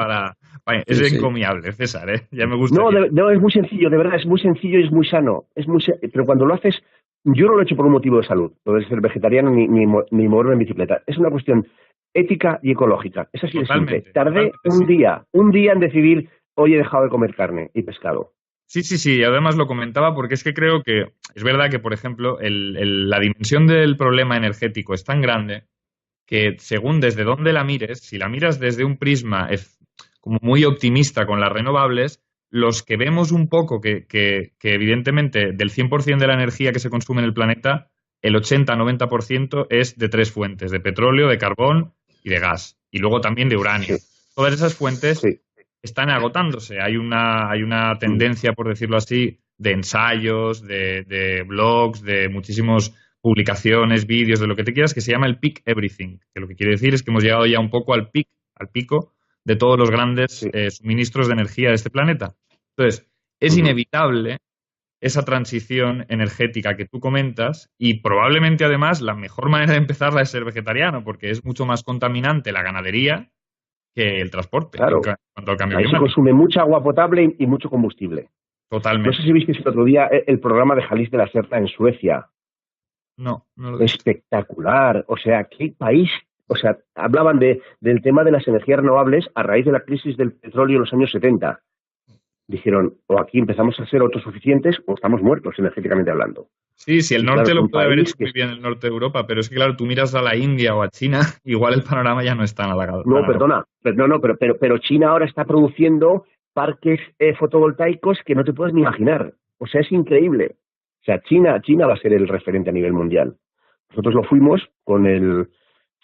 es Sí, sí. encomiable, César, ¿eh? Ya me No, gustaría. no, es muy sencillo, de verdad, es muy sencillo y es muy sano. Pero cuando lo haces, yo no lo he hecho por un motivo de salud, lo de ser vegetariano ni moverme en bicicleta. Es una cuestión ética y ecológica. Es así de simple. Totalmente, Tardé totalmente, sí. un día en decidir, hoy he dejado de comer carne y pescado. Sí, sí, sí, además lo comentaba porque es que creo que es verdad que, por ejemplo, la dimensión del problema energético es tan grande que según desde dónde la mires, si la miras desde un prisma como muy optimista con las renovables, los que vemos un poco que evidentemente del 100% de la energía que se consume en el planeta, el 80-90% es de tres fuentes, de petróleo, de carbón y de gas, y luego también de uranio. Sí, Todas esas fuentes sí. están agotándose. Hay una tendencia, por decirlo así, de ensayos, de blogs, de muchísimas publicaciones, vídeos, de lo que te quieras, que se llama el peak everything, que lo que quiere decir es que hemos llegado ya un poco al pico de todos los grandes Sí. suministros de energía de este planeta. Entonces, es inevitable esa transición energética que tú comentas y probablemente además la mejor manera de empezarla es ser vegetariano, porque es mucho más contaminante la ganadería que el transporte Claro. cuanto al cambio Ahí se climático. consume mucha agua potable y mucho combustible. No Totalmente. sé si visteis el otro día el programa de Jalís de la Serta en Suecia. No lo he visto. Espectacular. O sea, qué país. O sea, hablaban del tema de las energías renovables a raíz de la crisis del petróleo en los años 70. Dijeron, o aquí empezamos a ser autosuficientes o estamos muertos energéticamente hablando. Sí, el Y norte claro, lo un puede haber país hecho que... muy bien el norte de Europa, pero es que claro, tú miras a la India o a China, igual el panorama ya no es tan halagado. No, perdona, pero China ahora está produciendo parques fotovoltaicos que no te puedes ni imaginar. O sea, es increíble. O sea, China va a ser el referente a nivel mundial. Nosotros lo fuimos con el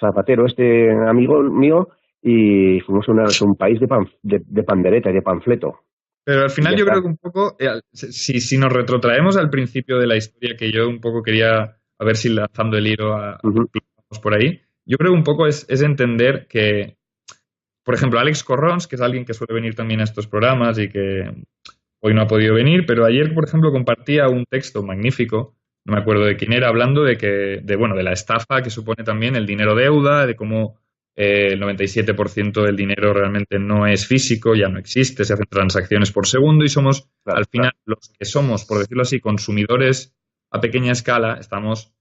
Zapatero, este amigo mío, y fuimos a un país de pandereta y de panfleto. Pero al Y final ya yo está. creo que un poco, si nos retrotraemos al principio de la historia, que yo un poco quería, a ver si lanzando el hilo Ujú. por ahí, yo creo que un poco es entender que, por ejemplo, Alex Corrons, que es alguien que suele venir también a estos programas y que hoy no ha podido venir, pero ayer, por ejemplo, compartía un texto magnífico, no me acuerdo de quién era, hablando de la estafa que supone también el dinero deuda, de cómo el 97% del dinero realmente no es físico, ya no existe, se hacen transacciones por segundo y somos, Claro, al final, los que somos, por decirlo así, consumidores a pequeña escala, estamos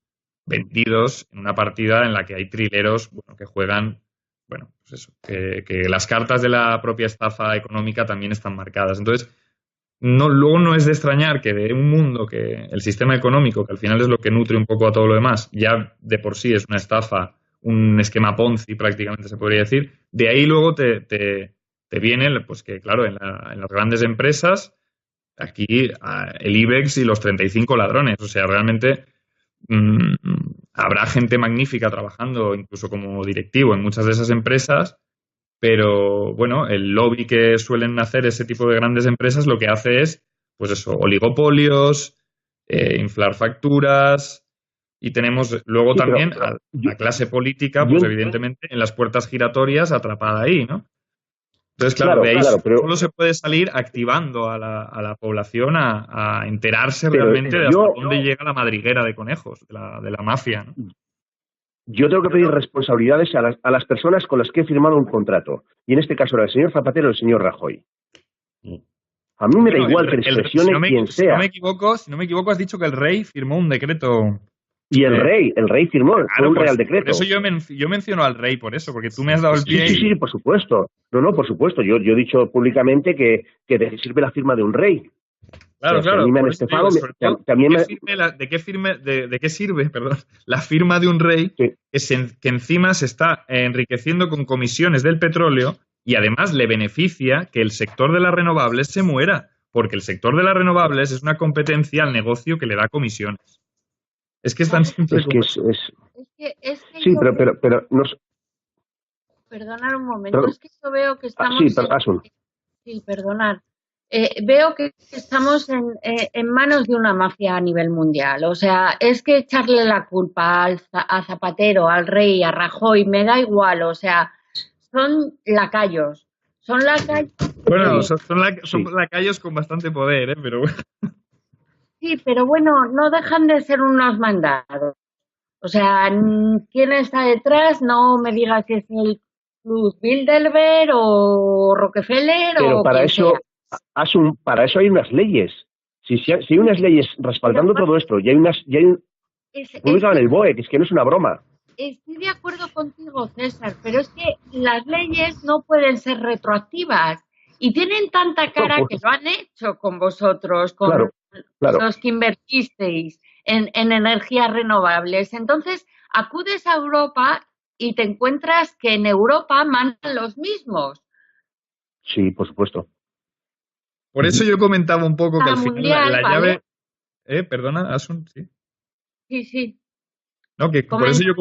vendidos en una partida en la que hay trileros que juegan, pues eso, que las cartas de la propia estafa económica también están marcadas. Entonces, luego no es de extrañar que de un mundo que el sistema económico, que al final es lo que nutre un poco a todo lo demás, ya de por sí es una estafa, un esquema Ponzi prácticamente se podría decir, de ahí luego te viene, pues que claro, en las grandes empresas, aquí el IBEX y los 35 ladrones, o sea, realmente mmm, habrá gente magnífica trabajando incluso como directivo en muchas de esas empresas, pero bueno, el lobby que suelen hacer ese tipo de grandes empresas lo que hace es, pues eso, oligopolios, inflar facturas y tenemos luego Sí, pero también a yo, la clase política, yo pues evidentemente en las puertas giratorias atrapada ahí, ¿no? Entonces, claro, de claro, ahí pero solo se puede salir activando a la población a enterarse pero realmente de hasta yo, dónde llega la madriguera de conejos, de la mafia, ¿no? yo tengo que pedir responsabilidades a las personas con las que he firmado un contrato. Y en este caso era el señor Zapatero o el señor Rajoy. A mí me da Bueno, igual que les si presione quien sea. no me equivoco, has dicho que el rey firmó un decreto. Y el rey firmó, fue Claro, un real por decreto. eso yo menciono al rey, por eso, porque tú me has dado el Sí, pie sí, sí, por supuesto. No, por supuesto. Yo he dicho públicamente que de qué sirve la firma de un rey. Claro, O sea, si a mí me han por eso te estafado, digo, sobre todo, también me... ¿de qué sirve, perdón, la firma de un rey Sí, que encima se está enriqueciendo con comisiones del petróleo y además le beneficia que el sector de las renovables se muera, porque el sector de las renovables es una competencia al negocio que le da comisiones. Es que es tan simple es que como eso. Es que sí, yo veo, pero no... perdonad un momento, es que yo veo que estamos Sí, pero Asun. sí, perdonad. veo que estamos en manos de una mafia a nivel mundial. O sea, es que echarle la culpa a Zapatero, al rey, a Rajoy, me da igual. O sea, son lacayos. Son lacayos. Bueno, son lacayos con bastante poder, pero bueno. Sí, pero bueno, no dejan de ser unos mandados. O sea, ¿quién está detrás? No me digas si es el Plus Bilderberg o Rockefeller Pero o para quien eso, sea. para eso hay unas leyes. Si hay unas leyes respaldando todo esto, y hay publican en el BOE, que es que no es una broma. Estoy de acuerdo contigo, César, pero es que las leyes no pueden ser retroactivas y tienen tanta cara que lo han hecho con vosotros, con los que invertisteis en energías renovables. Entonces, acudes a Europa y te encuentras que en Europa mandan los mismos. Sí, por supuesto. Por eso yo comentaba un poco que al final mundial, la ¿vale? llave... Perdona, Asun, sí. Sí. No, que por eso yo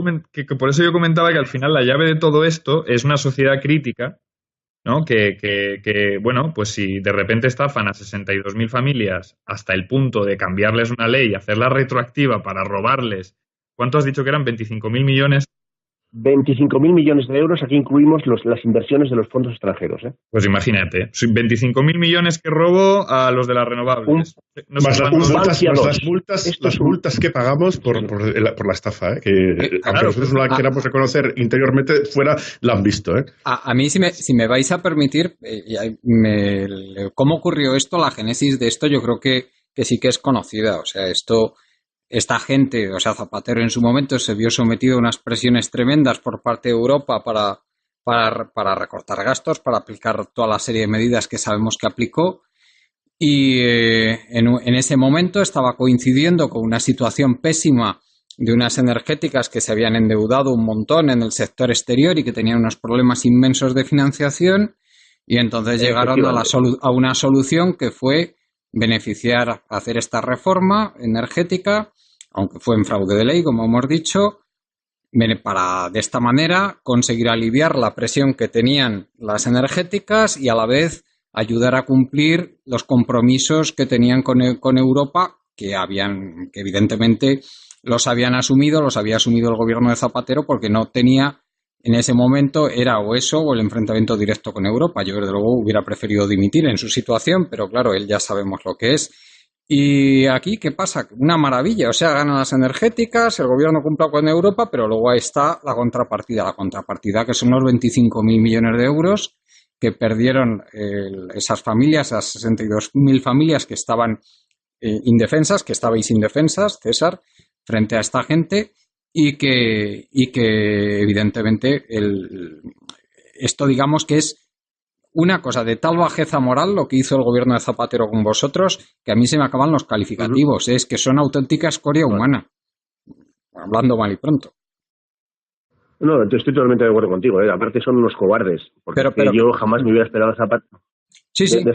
comentaba que al final la llave de todo esto es una sociedad crítica, ¿no? Que bueno, pues si de repente estafan a 62.000 familias hasta el punto de cambiarles una ley y hacerla retroactiva para robarles, ¿cuánto has dicho que eran? 25.000 millones. 25.000 millones de euros, aquí incluimos las inversiones de los fondos extranjeros. Pues imagínate, 25.000 millones que robo a los de las renovables. Las multas que pagamos por la estafa, que aunque nosotros no la queramos reconocer interiormente, fuera la han visto. A mí, si me vais a permitir, ¿cómo ocurrió esto? La génesis de esto yo creo que sí que es conocida. O sea, esta gente, o sea, Zapatero en su momento se vio sometido a unas presiones tremendas por parte de Europa para recortar gastos, para aplicar toda la serie de medidas que sabemos que aplicó. Y en ese momento estaba coincidiendo con una situación pésima de unas energéticas que se habían endeudado un montón en el sector exterior y que tenían unos problemas inmensos de financiación. Y entonces llegaron a una solución que fue beneficiar, hacer esta reforma energética, aunque fue en fraude de ley, como hemos dicho, para de esta manera conseguir aliviar la presión que tenían las energéticas y a la vez ayudar a cumplir los compromisos que tenían con Europa, que evidentemente los había asumido el gobierno de Zapatero, porque no tenía en ese momento, era o eso o el enfrentamiento directo con Europa. Yo desde luego hubiera preferido dimitir en su situación, pero claro, él ya sabemos lo que es. Y aquí, ¿qué pasa? Una maravilla, o sea, ganan las energéticas, el gobierno cumple con Europa, pero luego ahí está la contrapartida que son los 25.000 millones de euros que perdieron esas familias, esas 62.000 familias que estaban indefensas, que estabais indefensas, César, frente a esta gente, y que evidentemente esto digamos que es una cosa de tal bajeza moral lo que hizo el gobierno de Zapatero con vosotros, que a mí se me acaban los calificativos. Es que son auténtica escoria humana, hablando mal y pronto. No, estoy totalmente de acuerdo contigo. Aparte son unos cobardes, porque pero yo jamás me hubiera esperado de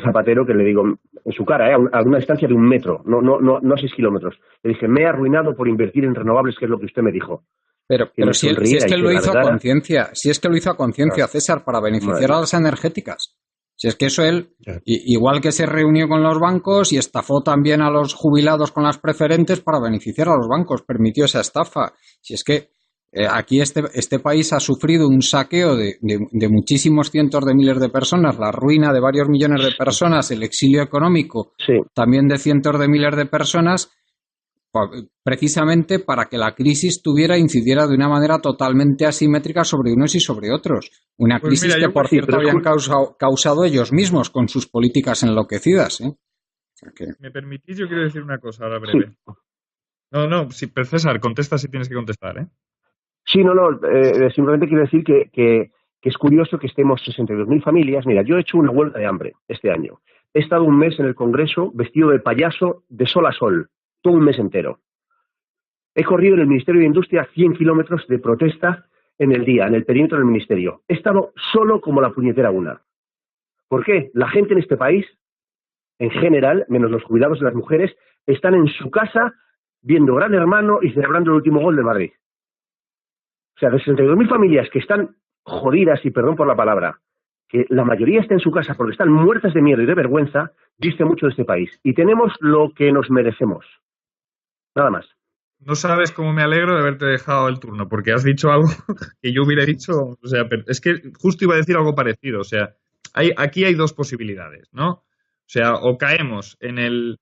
Zapatero que le digo en su cara, a una distancia de 1 metro, no 6 kilómetros. Le dije, me he arruinado por invertir en renovables, que es lo que usted me dijo. Pero si es que lo hizo a conciencia, César, para beneficiar a las energéticas. Si es que eso él, igual que se reunió con los bancos y estafó también a los jubilados con las preferentes para beneficiar a los bancos, permitió esa estafa. Si es que aquí este país ha sufrido un saqueo de muchísimos cientos de miles de personas, la ruina de varios millones de personas, el exilio económico también de cientos de miles de personas, precisamente para que la crisis incidiera de una manera totalmente asimétrica sobre unos y sobre otros. Una crisis que, por cierto, habían causado ellos mismos con sus políticas enloquecidas. ¿Me permitís? Yo quiero decir una cosa ahora breve. Sí. Pero César, contesta si tienes que contestar, ¿eh? Sí, simplemente quiero decir que es curioso que estemos 62.000 familias. Mira, yo he hecho una huelga de hambre este año. He estado un mes en el Congreso vestido de payaso de sol a sol. Todo un mes entero. He corrido en el Ministerio de Industria 100 kilómetros de protesta en el día, en el perímetro del Ministerio. He estado solo como la puñetera una. ¿Por qué? La gente en este país, en general, menos los jubilados y las mujeres, están en su casa viendo Gran Hermano y celebrando el último gol de Madrid. O sea, de 62.000 familias que están jodidas, y perdón por la palabra, que la mayoría esté en su casa porque están muertas de miedo y de vergüenza, dice mucho de este país. Y tenemos lo que nos merecemos. Nada más. No sabes cómo me alegro de haberte dejado el turno, porque has dicho algo que yo hubiera dicho, o sea, es que justo iba a decir algo parecido, o sea, aquí hay dos posibilidades, ¿no? O sea, o caemos en el...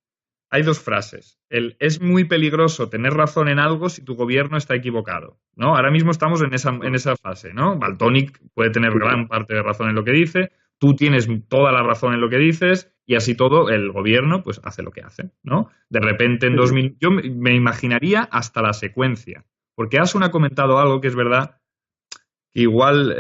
Hay dos frases. Es muy peligroso tener razón en algo si tu gobierno está equivocado, ¿no? Ahora mismo estamos en esa fase, ¿no? Valtonyc puede tener gran parte de razón en lo que dice, tú tienes toda la razón en lo que dices y así todo el gobierno pues hace lo que hace, ¿no? De repente en 2000... Yo me imaginaría hasta la secuencia, porque Asun ha comentado algo que es verdad que igual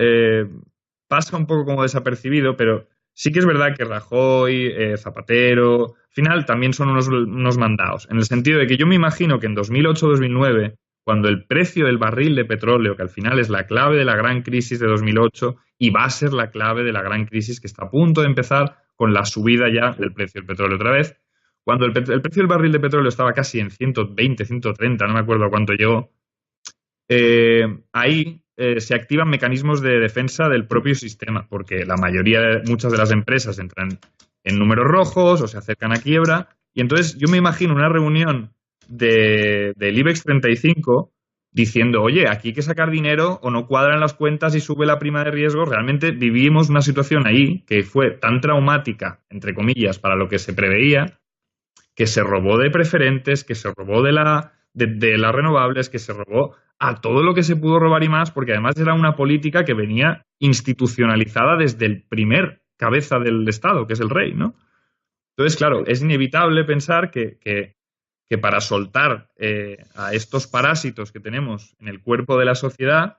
pasa un poco como desapercibido, pero sí que es verdad que Rajoy, Zapatero, al final también son unos mandados, en el sentido de que yo me imagino que en 2008-2009, cuando el precio del barril de petróleo, que al final es la clave de la gran crisis de 2008 y va a ser la clave de la gran crisis que está a punto de empezar con la subida ya del precio del petróleo otra vez, cuando el precio del barril de petróleo estaba casi en 120, 130, no me acuerdo a cuánto llegó, ahí se activan mecanismos de defensa del propio sistema, porque muchas de las empresas entran en números rojos o se acercan a quiebra, y entonces yo me imagino una reunión del IBEX 35 diciendo, oye, aquí hay que sacar dinero o no cuadran las cuentas y sube la prima de riesgo. Realmente vivimos una situación ahí que fue tan traumática, entre comillas, para lo que se preveía, que se robó de preferentes, que se robó de las renovables, que se robó a todo lo que se pudo robar y más, porque además era una política que venía institucionalizada desde el primer cabeza del Estado, que es el rey, ¿no? Entonces, claro, es inevitable pensar que para soltar a estos parásitos que tenemos en el cuerpo de la sociedad,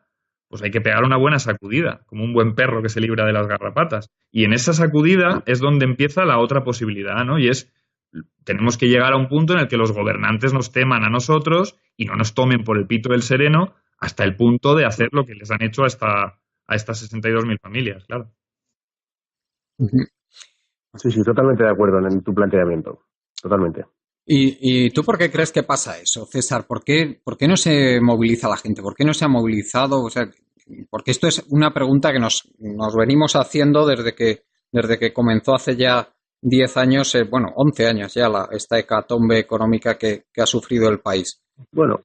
pues hay que pegar una buena sacudida, como un buen perro que se libra de las garrapatas. Y en esa sacudida es donde empieza la otra posibilidad, ¿no? Y tenemos que llegar a un punto en el que los gobernantes nos teman a nosotros y no nos tomen por el pito del sereno hasta el punto de hacer lo que les han hecho a estas 62.000 familias, claro. Sí, totalmente de acuerdo en tu planteamiento. Totalmente. ¿Y tú por qué crees que pasa eso, César? ¿Por qué no se moviliza la gente? ¿Por qué no se ha movilizado? O sea, porque esto es una pregunta que nos venimos haciendo desde que comenzó hace ya 10 años, 11 años ya, esta hecatombe económica que ha sufrido el país. Bueno,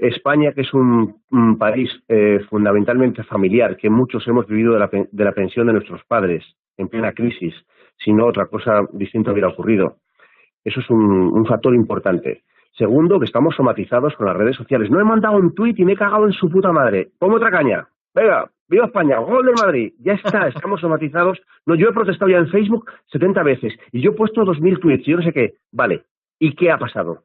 España, que es un país fundamentalmente familiar, que muchos hemos vivido de la pensión de nuestros padres en plena crisis, si no otra cosa distinta hubiera ocurrido. Eso es un factor importante. Segundo, que estamos somatizados con las redes sociales. No he mandado un tuit y me he cagado en su puta madre. Pongo otra caña. Venga, viva España, gol del Madrid. Ya está, estamos somatizados. No, yo he protestado ya en Facebook 70 veces y yo he puesto 2.000 tweets y yo no sé qué. Vale, ¿y qué ha pasado?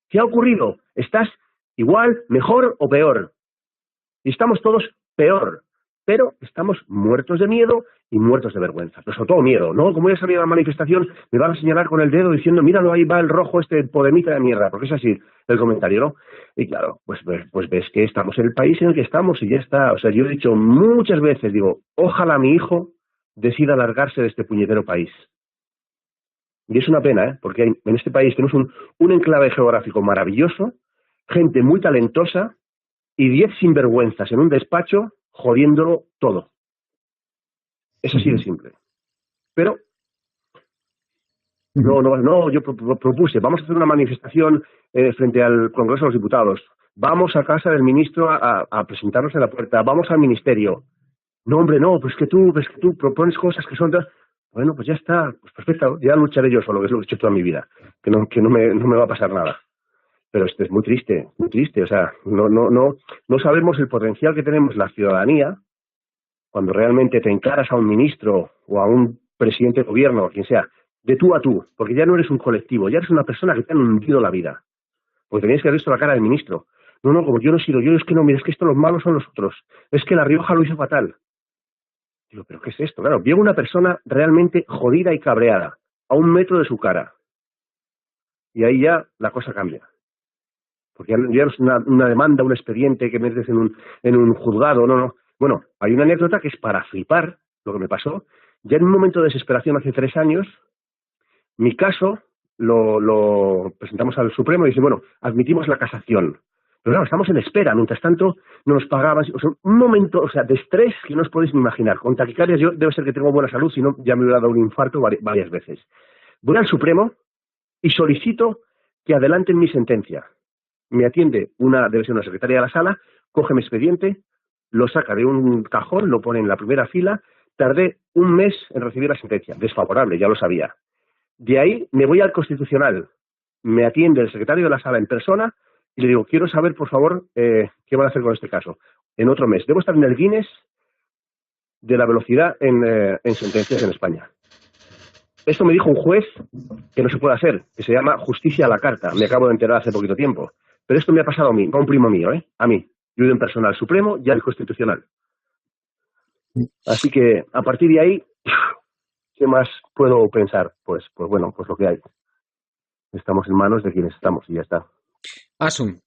¿Qué ha ocurrido? ¿Estás igual, mejor o peor? Y estamos todos peor, pero estamos muertos de miedo y muertos de vergüenza. Pero sobre todo miedo, ¿no? Como voy a salir a la manifestación, me van a señalar con el dedo diciendo, míralo, ahí va el rojo, este podemita de mierda, porque es así el comentario, ¿no? Y claro, pues ves que estamos en el país en el que estamos y ya está. O sea, yo he dicho muchas veces, digo, ojalá mi hijo decida largarse de este puñetero país. Y es una pena, ¿eh? Porque en este país tenemos un enclave geográfico maravilloso, gente muy talentosa y 10 sinvergüenzas en un despacho jodiéndolo todo. Es así de simple. Pero no, yo propuse, vamos a hacer una manifestación frente al Congreso de los Diputados, vamos a casa del ministro a presentarnos en la puerta, vamos al ministerio. No, hombre, no, pues que tú propones cosas que son... Bueno, pues ya está, pues perfecto, ya lucharé yo solo, que es lo que he hecho toda mi vida, que no me va a pasar nada. Pero esto es muy triste, o sea, no sabemos el potencial que tenemos la ciudadanía cuando realmente te encaras a un ministro o a un presidente de gobierno o quien sea, de tú a tú, porque ya no eres un colectivo, ya eres una persona que te han hundido la vida. Porque tenías que haber visto la cara del ministro. No, como yo no he sido yo, es que no, mira, es que esto los malos son los otros. Es que La Rioja lo hizo fatal. Digo, ¿pero qué es esto? Claro, veo una persona realmente jodida y cabreada, a 1 metro de su cara. Y ahí ya la cosa cambia. Porque ya no es una demanda, un expediente que metes en un juzgado, no. Bueno, hay una anécdota que es para flipar lo que me pasó. Ya en un momento de desesperación hace 3 años, mi caso lo presentamos al Supremo y dice, bueno, admitimos la casación. Pero claro, estamos en espera. Mientras tanto, no nos pagaban. O sea, un momento, o sea, de estrés que no os podéis ni imaginar. Con taquicardias yo debe ser que tengo buena salud, si no ya me hubiera dado un infarto varias veces. Voy al Supremo y solicito que adelanten mi sentencia. Me atiende debe ser una secretaria de la sala, coge mi expediente, lo saca de un cajón, lo pone en la primera fila. Tardé un mes en recibir la sentencia. Desfavorable, ya lo sabía. De ahí me voy al Constitucional. Me atiende el secretario de la sala en persona y le digo, quiero saber, por favor, qué van a hacer con este caso. En otro mes. Debo estar en el Guinness de la velocidad en sentencias en España. Esto me dijo un juez que no se puede hacer, que se llama justicia a la carta. Me acabo de enterar hace poquito tiempo. Pero esto me ha pasado a mí, a un primo mío, a mí. Yo he ido en persona al Supremo y al Constitucional. Así que, a partir de ahí, ¿qué más puedo pensar? Pues bueno, pues lo que hay. Estamos en manos de quienes estamos y ya está. Asun,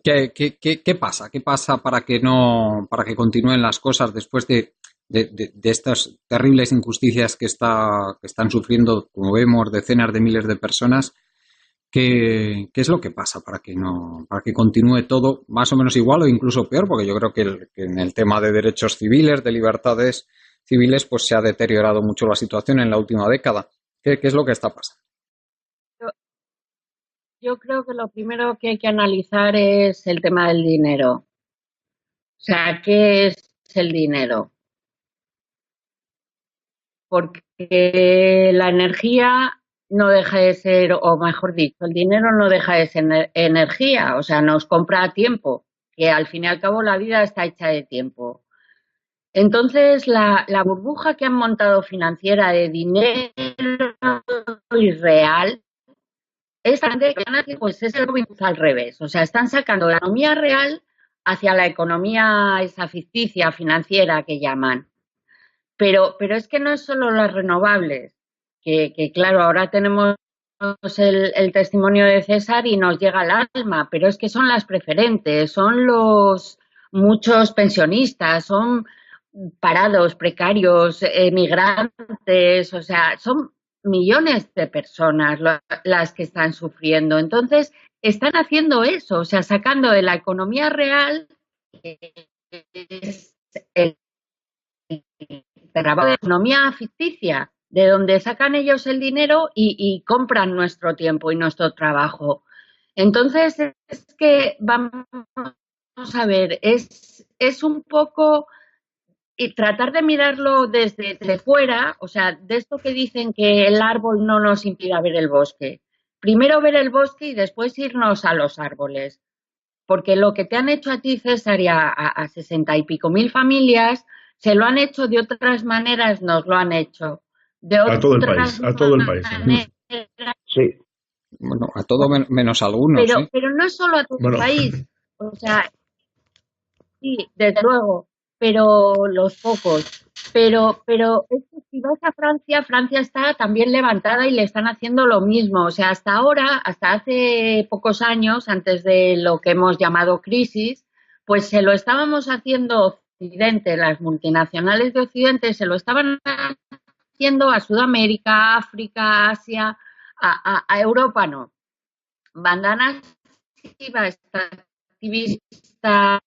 ¿qué pasa? ¿Qué pasa para que continúen las cosas después de estas terribles injusticias que están sufriendo, como vemos, decenas de miles de personas? ¿Qué es lo que pasa para que continúe todo más o menos igual o incluso peor? Porque yo creo que en el tema de derechos civiles, de libertades civiles, pues se ha deteriorado mucho la situación en la última década. ¿Qué es lo que está pasando? Yo creo que lo primero que hay que analizar es el tema del dinero. O sea, ¿qué es el dinero? Porque la energía no deja de ser, o mejor dicho, el dinero no deja de ser energía, o sea, nos compra tiempo, que al fin y al cabo la vida está hecha de tiempo. Entonces, la burbuja que han montado financiera de dinero irreal es grande, pues es el Robin Hood al revés. O sea, están sacando la economía real hacia la economía esa ficticia financiera que llaman. Pero es que no es solo las renovables, que claro, ahora tenemos el testimonio de César y nos llega al alma, pero es que son las preferentes, son los muchos pensionistas, son parados, precarios, migrantes, o sea, son millones de personas las que están sufriendo. Entonces, están haciendo eso, o sea, sacando de la economía real el trabajo de economía ficticia, de donde sacan ellos el dinero y compran nuestro tiempo y nuestro trabajo. Entonces, es que vamos a ver, es un poco y tratar de mirarlo desde fuera, o sea, de esto que dicen que el árbol no nos impide ver el bosque. Primero ver el bosque y después irnos a los árboles. Porque lo que te han hecho a ti, César, y a 60 y pico mil familias, se lo han hecho de otras maneras, nos lo han hecho. De a todo el país, a todo el país. Sí. Bueno, a todo menos algunos. Pero no es solo a todo el país. O sea, sí, desde luego, pero los pocos. Pero es que si vas a Francia, Francia está también levantada y le están haciendo lo mismo. O sea, hasta ahora, hasta hace pocos años, antes de lo que hemos llamado crisis, pues se lo estábamos haciendo Occidente, las multinacionales de Occidente se lo estaban haciendo a Sudamérica, África, Asia, a Europa no. Bandana activa esta activista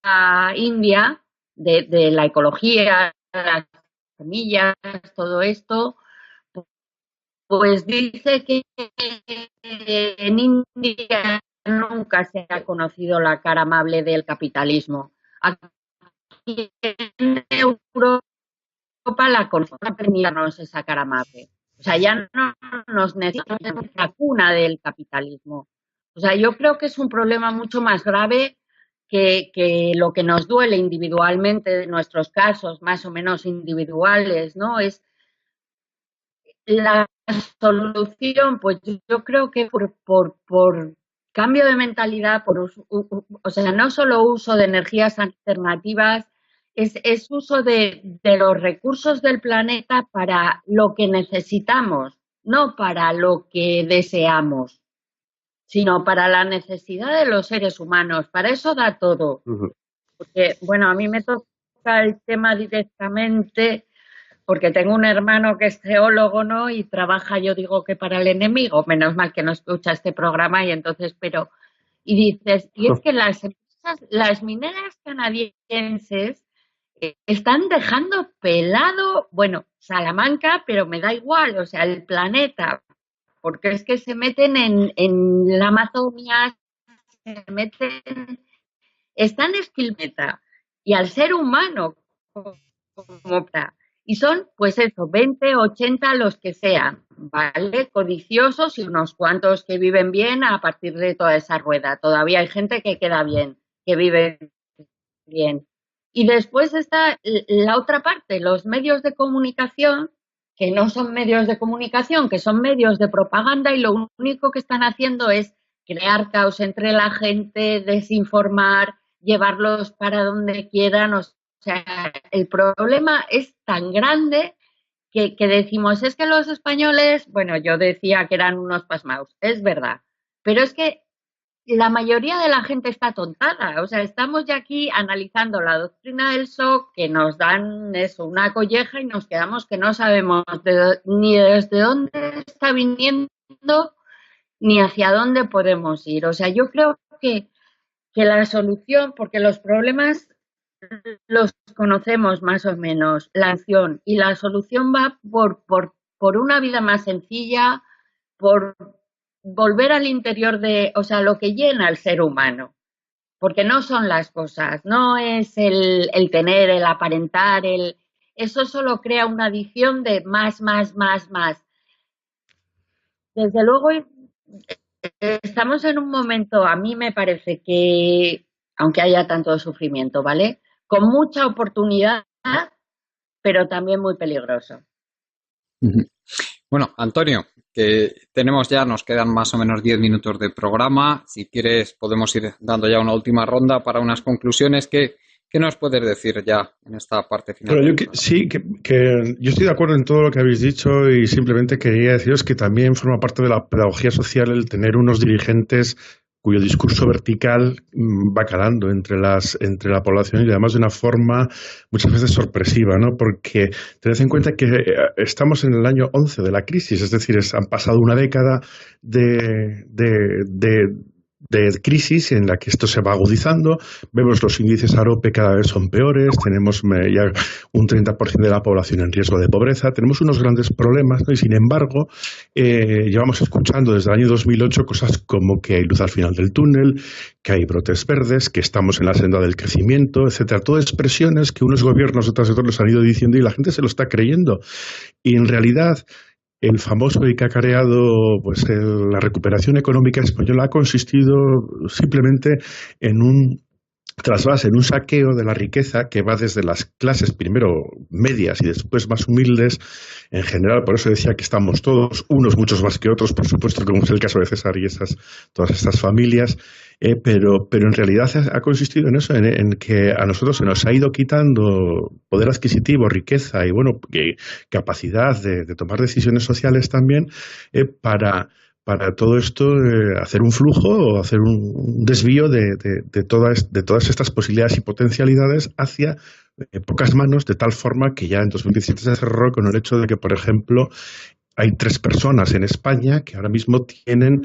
india de la ecología, las semillas, todo esto, pues dice que en India nunca se ha conocido la cara amable del capitalismo. Aquí en Europa la conocemos, permitirnos esa cara amable. O sea, ya no nos necesitamos la cuna del capitalismo. O sea, yo creo que es un problema mucho más grave que lo que nos duele individualmente de nuestros casos, más o menos individuales, ¿no? Es la solución, pues yo creo que por cambio de mentalidad, o sea, no solo uso de energías alternativas, es uso de los recursos del planeta para lo que necesitamos, no para lo que deseamos, sino para la necesidad de los seres humanos. Para eso da todo. Porque, bueno, a mí me toca el tema directamente porque tengo un hermano que es geólogo, ¿no? Y trabaja, yo digo que para el enemigo. Menos mal que no escucha este programa y entonces, pero Y dices, y es que las empresas, las mineras canadienses están dejando pelado, bueno, Salamanca, pero me da igual, o sea, el planeta, porque es que se meten en la Amazonia, se meten, están esquilmeta, y al ser humano como y son, pues eso, 20, 80, los que sean, ¿vale? Codiciosos y unos cuantos que viven bien a partir de toda esa rueda. Todavía hay gente que queda bien, que vive bien. Y después está la otra parte, los medios de comunicación, que no son medios de comunicación, que son medios de propaganda y lo único que están haciendo es crear caos entre la gente, desinformar, llevarlos para donde quieran. O sea, el problema es tan grande que decimos, es que los españoles, bueno, yo decía que eran unos pasmaos, es verdad, pero es que la mayoría de la gente está tontada. O sea, estamos ya aquí analizando la doctrina del shock, que nos dan eso, una colleja, y nos quedamos que no sabemos ni desde dónde está viniendo ni hacia dónde podemos ir. O sea, yo creo que la solución, porque los problemas los conocemos más o menos, la acción, y la solución va por una vida más sencilla, por volver al interior de, o sea, lo que llena al ser humano, porque no son las cosas, no es el tener, el aparentar, eso solo crea una adicción de más. Desde luego, estamos en un momento, a mí me parece que, aunque haya tanto sufrimiento, ¿vale?, con mucha oportunidad, pero también muy peligroso. Bueno, Antonio, que tenemos ya, nos quedan más o menos 10 minutos de programa. Si quieres, podemos ir dando ya una última ronda para unas conclusiones. ¿Qué nos puedes decir ya en esta parte final? Pero yo estoy de acuerdo en todo lo que habéis dicho y simplemente quería deciros que también forma parte de la pedagogía social el tener unos dirigentes cuyo discurso vertical va calando entre la población y además de una forma muchas veces sorpresiva, ¿no? Porque tened en cuenta que estamos en el año 11 de la crisis, es decir, han pasado una década de crisis en la que esto se va agudizando. Vemos los índices AROPE cada vez son peores, tenemos ya un 30% de la población en riesgo de pobreza, tenemos unos grandes problemas, ¿no? Y sin embargo, llevamos escuchando desde el año 2008 cosas como que hay luz al final del túnel, que hay brotes verdes, que estamos en la senda del crecimiento, etcétera. Todas expresiones que unos gobiernos tras otros han ido diciendo y la gente se lo está creyendo. Y en realidad, el famoso y cacareado, pues la recuperación económica española ha consistido simplemente en un trasvase, en un saqueo de la riqueza que va desde las clases primero medias y después más humildes en general. Por eso decía que estamos todos, unos muchos más que otros, por supuesto, como es el caso de César y todas estas familias, pero en realidad ha consistido en eso, en que a nosotros se nos ha ido quitando poder adquisitivo, riqueza y bueno, capacidad de tomar decisiones sociales también para todo esto hacer un flujo o hacer un desvío de todas estas posibilidades y potencialidades hacia pocas manos, de tal forma que ya en 2017 se cerró con el hecho de que, por ejemplo, hay 3 personas en España que ahora mismo tienen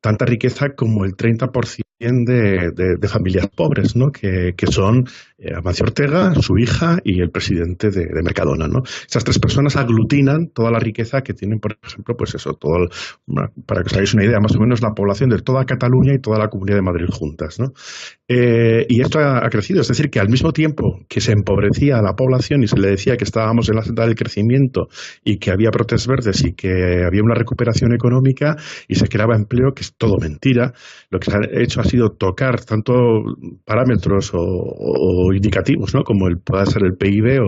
tanta riqueza como el 30% de familias pobres, ¿no? Que son Amancio Ortega, su hija y el presidente de Mercadona, ¿no? Esas 3 personas aglutinan toda la riqueza que tienen, por ejemplo, pues eso, para que os hagáis una idea, más o menos la población de toda Cataluña y toda la Comunidad de Madrid juntas, ¿no? Y esto ha crecido, es decir, que al mismo tiempo que se empobrecía a la población y se le decía que estábamos en la senda del crecimiento y que había brotes verdes y que había una recuperación económica y se creaba empleo, que es todo mentira, lo que se ha hecho ha sido tocar tanto parámetros o indicativos, ¿no? Como pueda ser el PIB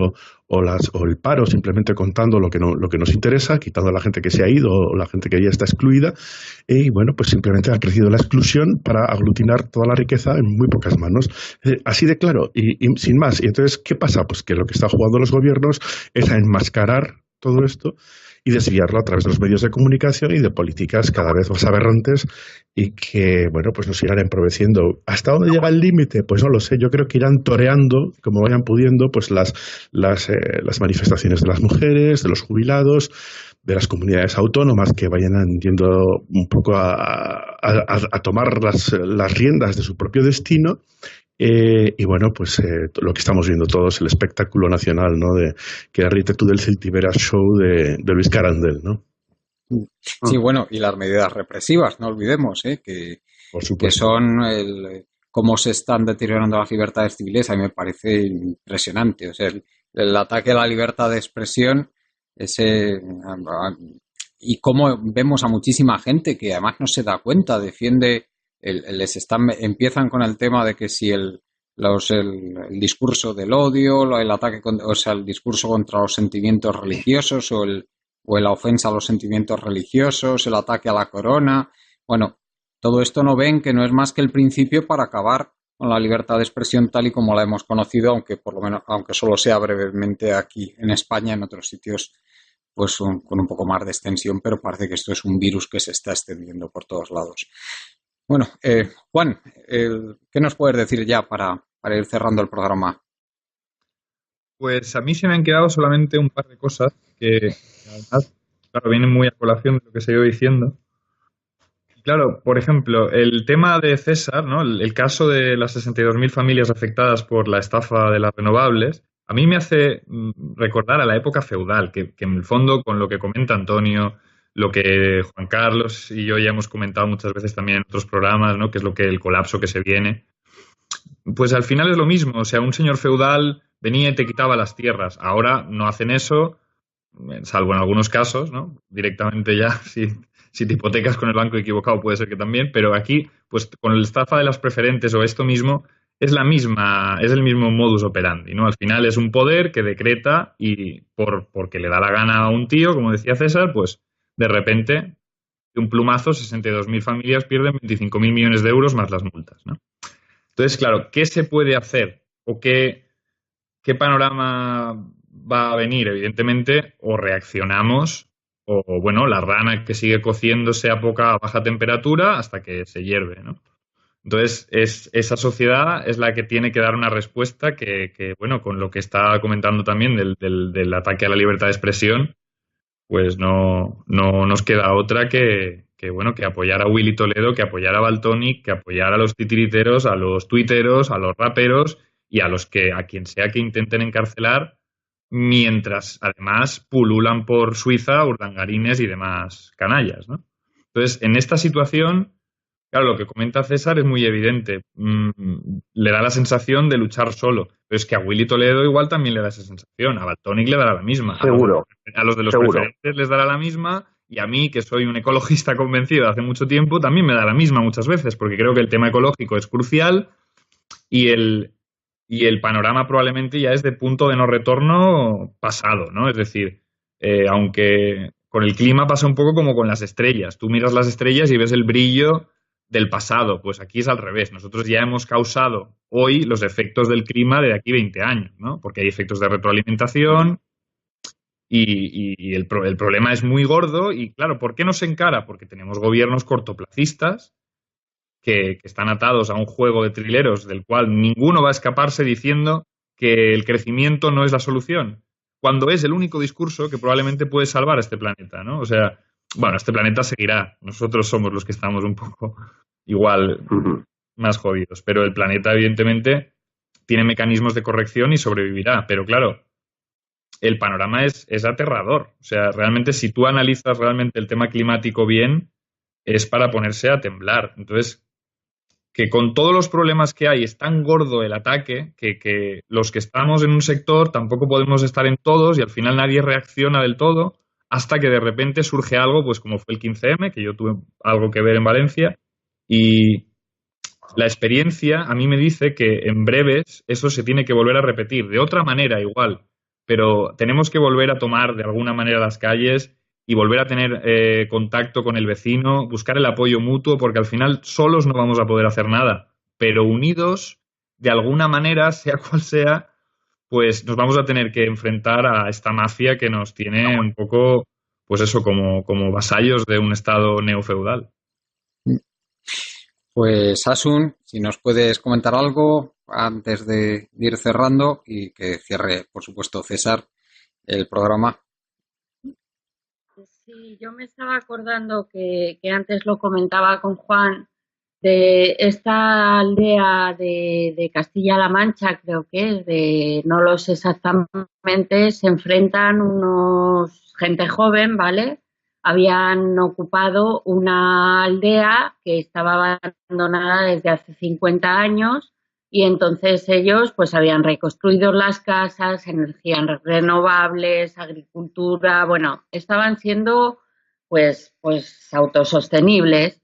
o el paro, simplemente contando lo que nos interesa, quitando a la gente que se ha ido o la gente que ya está excluida, y bueno, pues simplemente ha crecido la exclusión para aglutinar toda la riqueza en muy pocas manos. Así de claro, y sin más. Y entonces, ¿qué pasa? Pues que lo que están jugando los gobiernos es a enmascarar todo esto y desviarlo a través de los medios de comunicación y de políticas cada vez más aberrantes y que, bueno, pues nos irán empobreciendo. ¿Hasta dónde llega el límite? Pues no lo sé. Yo creo que irán toreando, como vayan pudiendo, pues las manifestaciones de las mujeres, de los jubilados, de las comunidades autónomas que vayan yendo un poco a tomar las riendas de su propio destino. Y bueno, pues lo que estamos viendo todos, el espectáculo nacional, ¿no? Que ríete tú del Celtiberas Show de Luis Carandel, ¿no? Sí, bueno, y las medidas represivas, no olvidemos, Por que supuesto. son cómo se están deteriorando las libertades civiles. A mí me parece impresionante. O sea, el ataque a la libertad de expresión, y cómo vemos a muchísima gente que además no se da cuenta, defiende, empiezan con el tema de que si el discurso del odio, el ataque, o sea, el discurso contra los sentimientos religiosos o la ofensa a los sentimientos religiosos, el ataque a la corona. Bueno, todo esto no ven que no es más que el principio para acabar con la libertad de expresión tal y como la hemos conocido, aunque por lo menos, aunque solo sea brevemente aquí en España, en otros sitios pues con un poco más de extensión, pero parece que esto es un virus que se está extendiendo por todos lados. Bueno, Juan, ¿qué nos puedes decir ya para ir cerrando el programa? Pues a mí se me han quedado solamente un par de cosas que además, claro, vienen muy a colación de lo que se ha ido diciendo. Claro, por ejemplo, el tema de César, ¿no? El caso de las 62.000 familias afectadas por la estafa de las renovables, a mí me hace recordar a la época feudal, que en el fondo, con lo que comenta Antonio, lo que Juan Carlos y yo ya hemos comentado muchas veces también en otros programas, ¿no? Que es el colapso que se viene. Pues al final es lo mismo, o sea, un señor feudal venía y te quitaba las tierras. Ahora no hacen eso, salvo en algunos casos, ¿no? Directamente ya, si te hipotecas con el banco equivocado puede ser que también, pero aquí, pues con el estafa de las preferentes o esto mismo, es el mismo modus operandi, ¿no? Al final es un poder que decreta y porque le da la gana a un tío, como decía César, pues de repente, de un plumazo, 62.000 familias pierden 25.000 millones de euros más las multas, ¿no? Entonces, claro, ¿qué se puede hacer? ¿O qué panorama va a venir? Evidentemente, o reaccionamos, o bueno, la rana que sigue cociéndose a baja temperatura hasta que se hierve, ¿no? Entonces, esa sociedad es la que tiene que dar una respuesta que bueno, con lo que está comentando también del ataque a la libertad de expresión, pues no nos queda otra bueno, que apoyar a Willy Toledo, que apoyar a Valtonyc, que apoyar a los titiriteros, a los tuiteros, a los raperos y a quien sea que intenten encarcelar, mientras además pululan por Suiza urdangarines y demás canallas, ¿no? Entonces, en esta situación, claro, lo que comenta César es muy evidente. Le da la sensación de luchar solo. Pero es que a Willy Toledo igual también le da esa sensación. A Valtonyc le dará la misma. Seguro. A los de los Seguro. preferentes les dará la misma. Y a mí, que soy un ecologista convencido hace mucho tiempo, también me da la misma muchas veces, porque creo que el tema ecológico es crucial y el panorama probablemente ya es de punto de no retorno pasado, ¿no? Es decir, aunque con el clima pasa un poco como con las estrellas. Tú miras las estrellas y ves el brillo del pasado. Pues aquí es al revés. Nosotros ya hemos causado hoy los efectos del clima de aquí 20 años, ¿no? Porque hay efectos de retroalimentación y el problema es muy gordo. Y claro, ¿por qué nos encara? Porque tenemos gobiernos cortoplacistas que están atados a un juego de trileros del cual ninguno va a escaparse diciendo que el crecimiento no es la solución, cuando es el único discurso que probablemente puede salvar a este planeta, ¿no? O sea, bueno, este planeta seguirá. Nosotros somos los que estamos un poco igual más jodidos, pero el planeta evidentemente tiene mecanismos de corrección y sobrevivirá. Pero claro, el panorama es aterrador. O sea, realmente si tú analizas realmente el tema climático bien, es para ponerse a temblar. Entonces, que con todos los problemas que hay es tan gordo el ataque que los que estamos en un sector tampoco podemos estar en todos y al final nadie reacciona del todo hasta que de repente surge algo, pues como fue el 15M, que yo tuve algo que ver en Valencia, y la experiencia a mí me dice que en breves eso se tiene que volver a repetir, de otra manera igual, pero tenemos que volver a tomar de alguna manera las calles y volver a tener contacto con el vecino, buscar el apoyo mutuo, porque al final solos no vamos a poder hacer nada, pero unidos, de alguna manera, sea cual sea, pues nos vamos a tener que enfrentar a esta mafia que nos tiene un poco, pues eso, como vasallos de un estado neofeudal. Pues Asun, si nos puedes comentar algo antes de ir cerrando y que cierre, por supuesto, César, el programa. Sí, yo me estaba acordando que antes lo comentaba con Juan, de esta aldea de Castilla-La Mancha, creo que es, no lo sé exactamente, se enfrentan unos gente joven, ¿vale? Habían ocupado una aldea que estaba abandonada desde hace 50 años y entonces ellos pues habían reconstruido las casas, energías renovables, agricultura, bueno, estaban siendo pues autosostenibles.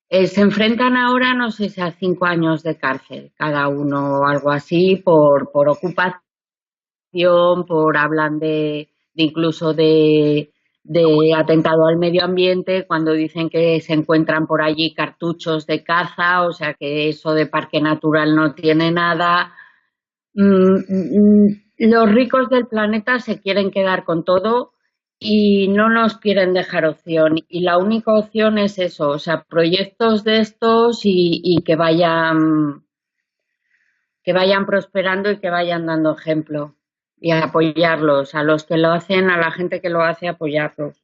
Se enfrentan ahora, no sé si a 5 años de cárcel, cada uno o algo así, por ocupación, hablan de incluso de atentado al medio ambiente, cuando dicen que se encuentran por allí cartuchos de caza, o sea que eso de parque natural no tiene nada. Los ricos del planeta se quieren quedar con todo y no nos quieren dejar opción. Y la única opción es eso, o sea, proyectos de estos y que vayan prosperando y que vayan dando ejemplo. Y apoyarlos, a los que lo hacen, a la gente que lo hace, apoyarlos.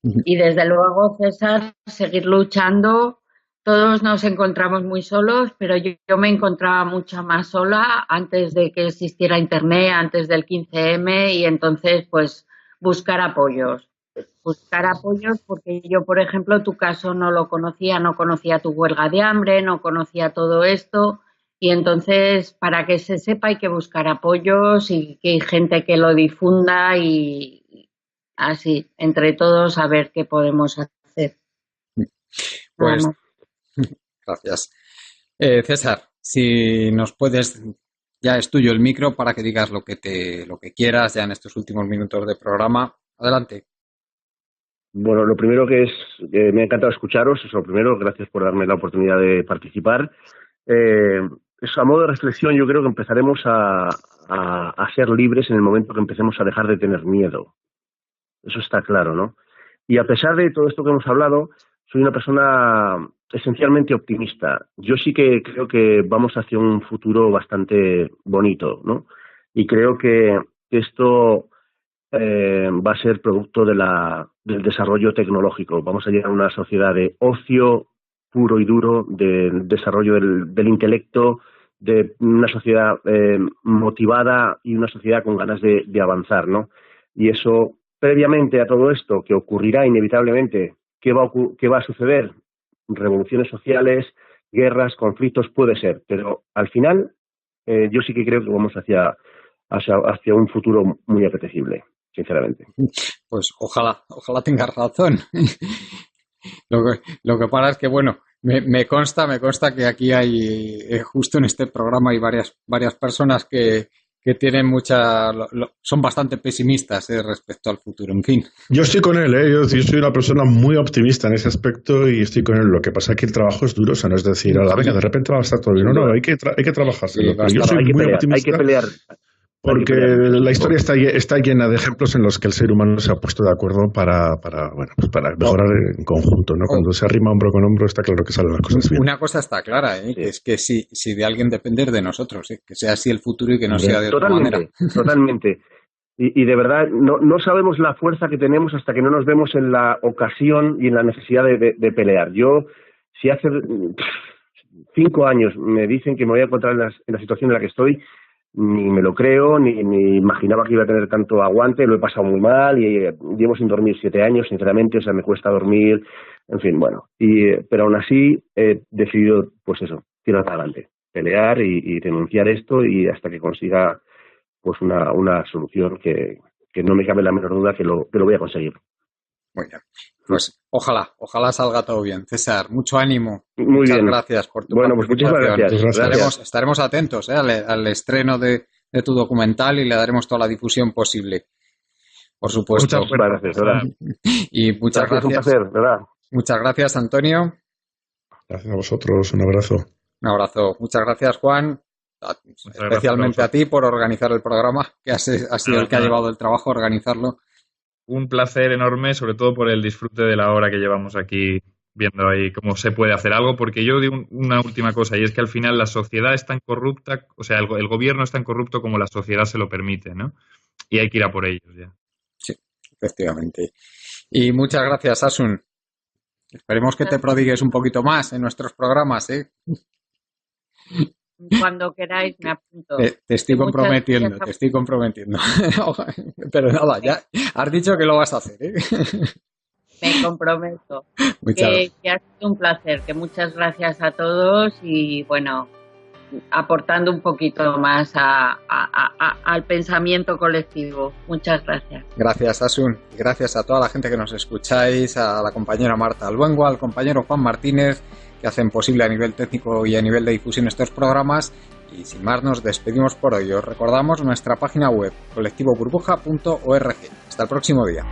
Y desde luego, César, seguir luchando. Todos nos encontramos muy solos, pero yo me encontraba mucho más sola antes de que existiera Internet, antes del 15M, y entonces, pues, buscar apoyos. Buscar apoyos porque yo, por ejemplo, tu caso no lo conocía, no conocía tu huelga de hambre, no conocía todo esto, y entonces, para que se sepa, hay que buscar apoyos y que hay gente que lo difunda y así, entre todos, a ver qué podemos hacer. Pues gracias. César, si nos puedes, ya es tuyo el micro para que digas lo que quieras ya en estos últimos minutos de programa. Adelante. Bueno, lo primero que me ha encantado escucharos, eso lo primero, gracias por darme la oportunidad de participar. Eso, a modo de reflexión, yo creo que empezaremos a ser libres en el momento que empecemos a dejar de tener miedo. Eso está claro, ¿no? Y a pesar de todo esto que hemos hablado, soy una persona esencialmente optimista. Yo sí que creo que vamos hacia un futuro bastante bonito, ¿no? Y creo que esto va a ser producto del desarrollo tecnológico. Vamos a llegar a una sociedad de ocio puro y duro, del desarrollo del intelecto, de una sociedad motivada y una sociedad con ganas de avanzar, ¿no? Y eso, previamente a todo esto, que ocurrirá inevitablemente, ¿qué va a suceder? Revoluciones sociales, guerras, conflictos, puede ser, pero al final yo sí que creo que vamos hacia un futuro muy apetecible, sinceramente. Pues ojalá tengas razón. Lo que pasa es que, bueno, me consta que aquí hay, justo en este programa hay varias personas que tienen son bastante pesimistas respecto al futuro, en fin. Yo estoy con él, yo soy una persona muy optimista en ese aspecto y estoy con él. Lo que pasa es que el trabajo es duro, o sea, no es decir, venga, de repente va a estar todo bien. No, hay que trabajarse. Sí, yo soy muy optimista. Hay que pelear. Porque la historia está llena de ejemplos en los que el ser humano se ha puesto de acuerdo para mejorar en conjunto, ¿no? Cuando se arrima hombro con hombro está claro que salen las cosas bien. Una cosa está clara, que es que si de alguien depende de nosotros, que sea así el futuro y que no sea de otra manera. Totalmente. Y de verdad, no sabemos la fuerza que tenemos hasta que no nos vemos en la ocasión y en la necesidad de pelear. Si hace 5 años me dicen que me voy a encontrar en la situación en la que estoy, ni me lo creo, ni imaginaba que iba a tener tanto aguante, lo he pasado muy mal y llevo sin dormir 7 años, sinceramente, o sea, me cuesta dormir, en fin, bueno, pero aún así he decidido, pues eso, tirar para adelante, pelear y denunciar esto y hasta que consiga pues una solución que no me cabe la menor duda que lo voy a conseguir. Bueno, pues ojalá salga todo bien. César, mucho ánimo. Muchas gracias por tu participación. Pues muchísimas gracias. Estaremos atentos al estreno de tu documental y le daremos toda la difusión posible. Por supuesto. Muchas gracias, ¿verdad? Y muchas gracias. Un placer, ¿verdad? Muchas gracias, Antonio. Gracias a vosotros. Un abrazo. Un abrazo. Muchas gracias, Juan. Especialmente a ti por organizar el programa, que has sido el que ha llevado el trabajo a organizarlo. Un placer enorme, sobre todo por el disfrute de la hora que llevamos aquí viendo ahí cómo se puede hacer algo, porque yo digo una última cosa, y es que al final la sociedad es tan corrupta, o sea, el gobierno es tan corrupto como la sociedad se lo permite, ¿no? Y hay que ir a por ellos ya. Sí, efectivamente. Y muchas gracias, Asun. Esperemos que te prodigues un poquito más en nuestros programas, ¿eh? Cuando queráis me apunto. Te estoy comprometiendo. Pero nada, ya has dicho que lo vas a hacer, ¿eh? Me comprometo. Que ha sido un placer, que muchas gracias a todos y bueno, aportando un poquito más al pensamiento colectivo. Muchas gracias. Gracias, Asun. Y gracias a toda la gente que nos escucháis, a la compañera Marta Albuengua, al compañero Juan Martínez, que hacen posible a nivel técnico y a nivel de difusión estos programas. Y sin más, nos despedimos por hoy. Os recordamos nuestra página web, colectivoburbuja.org. Hasta el próximo día.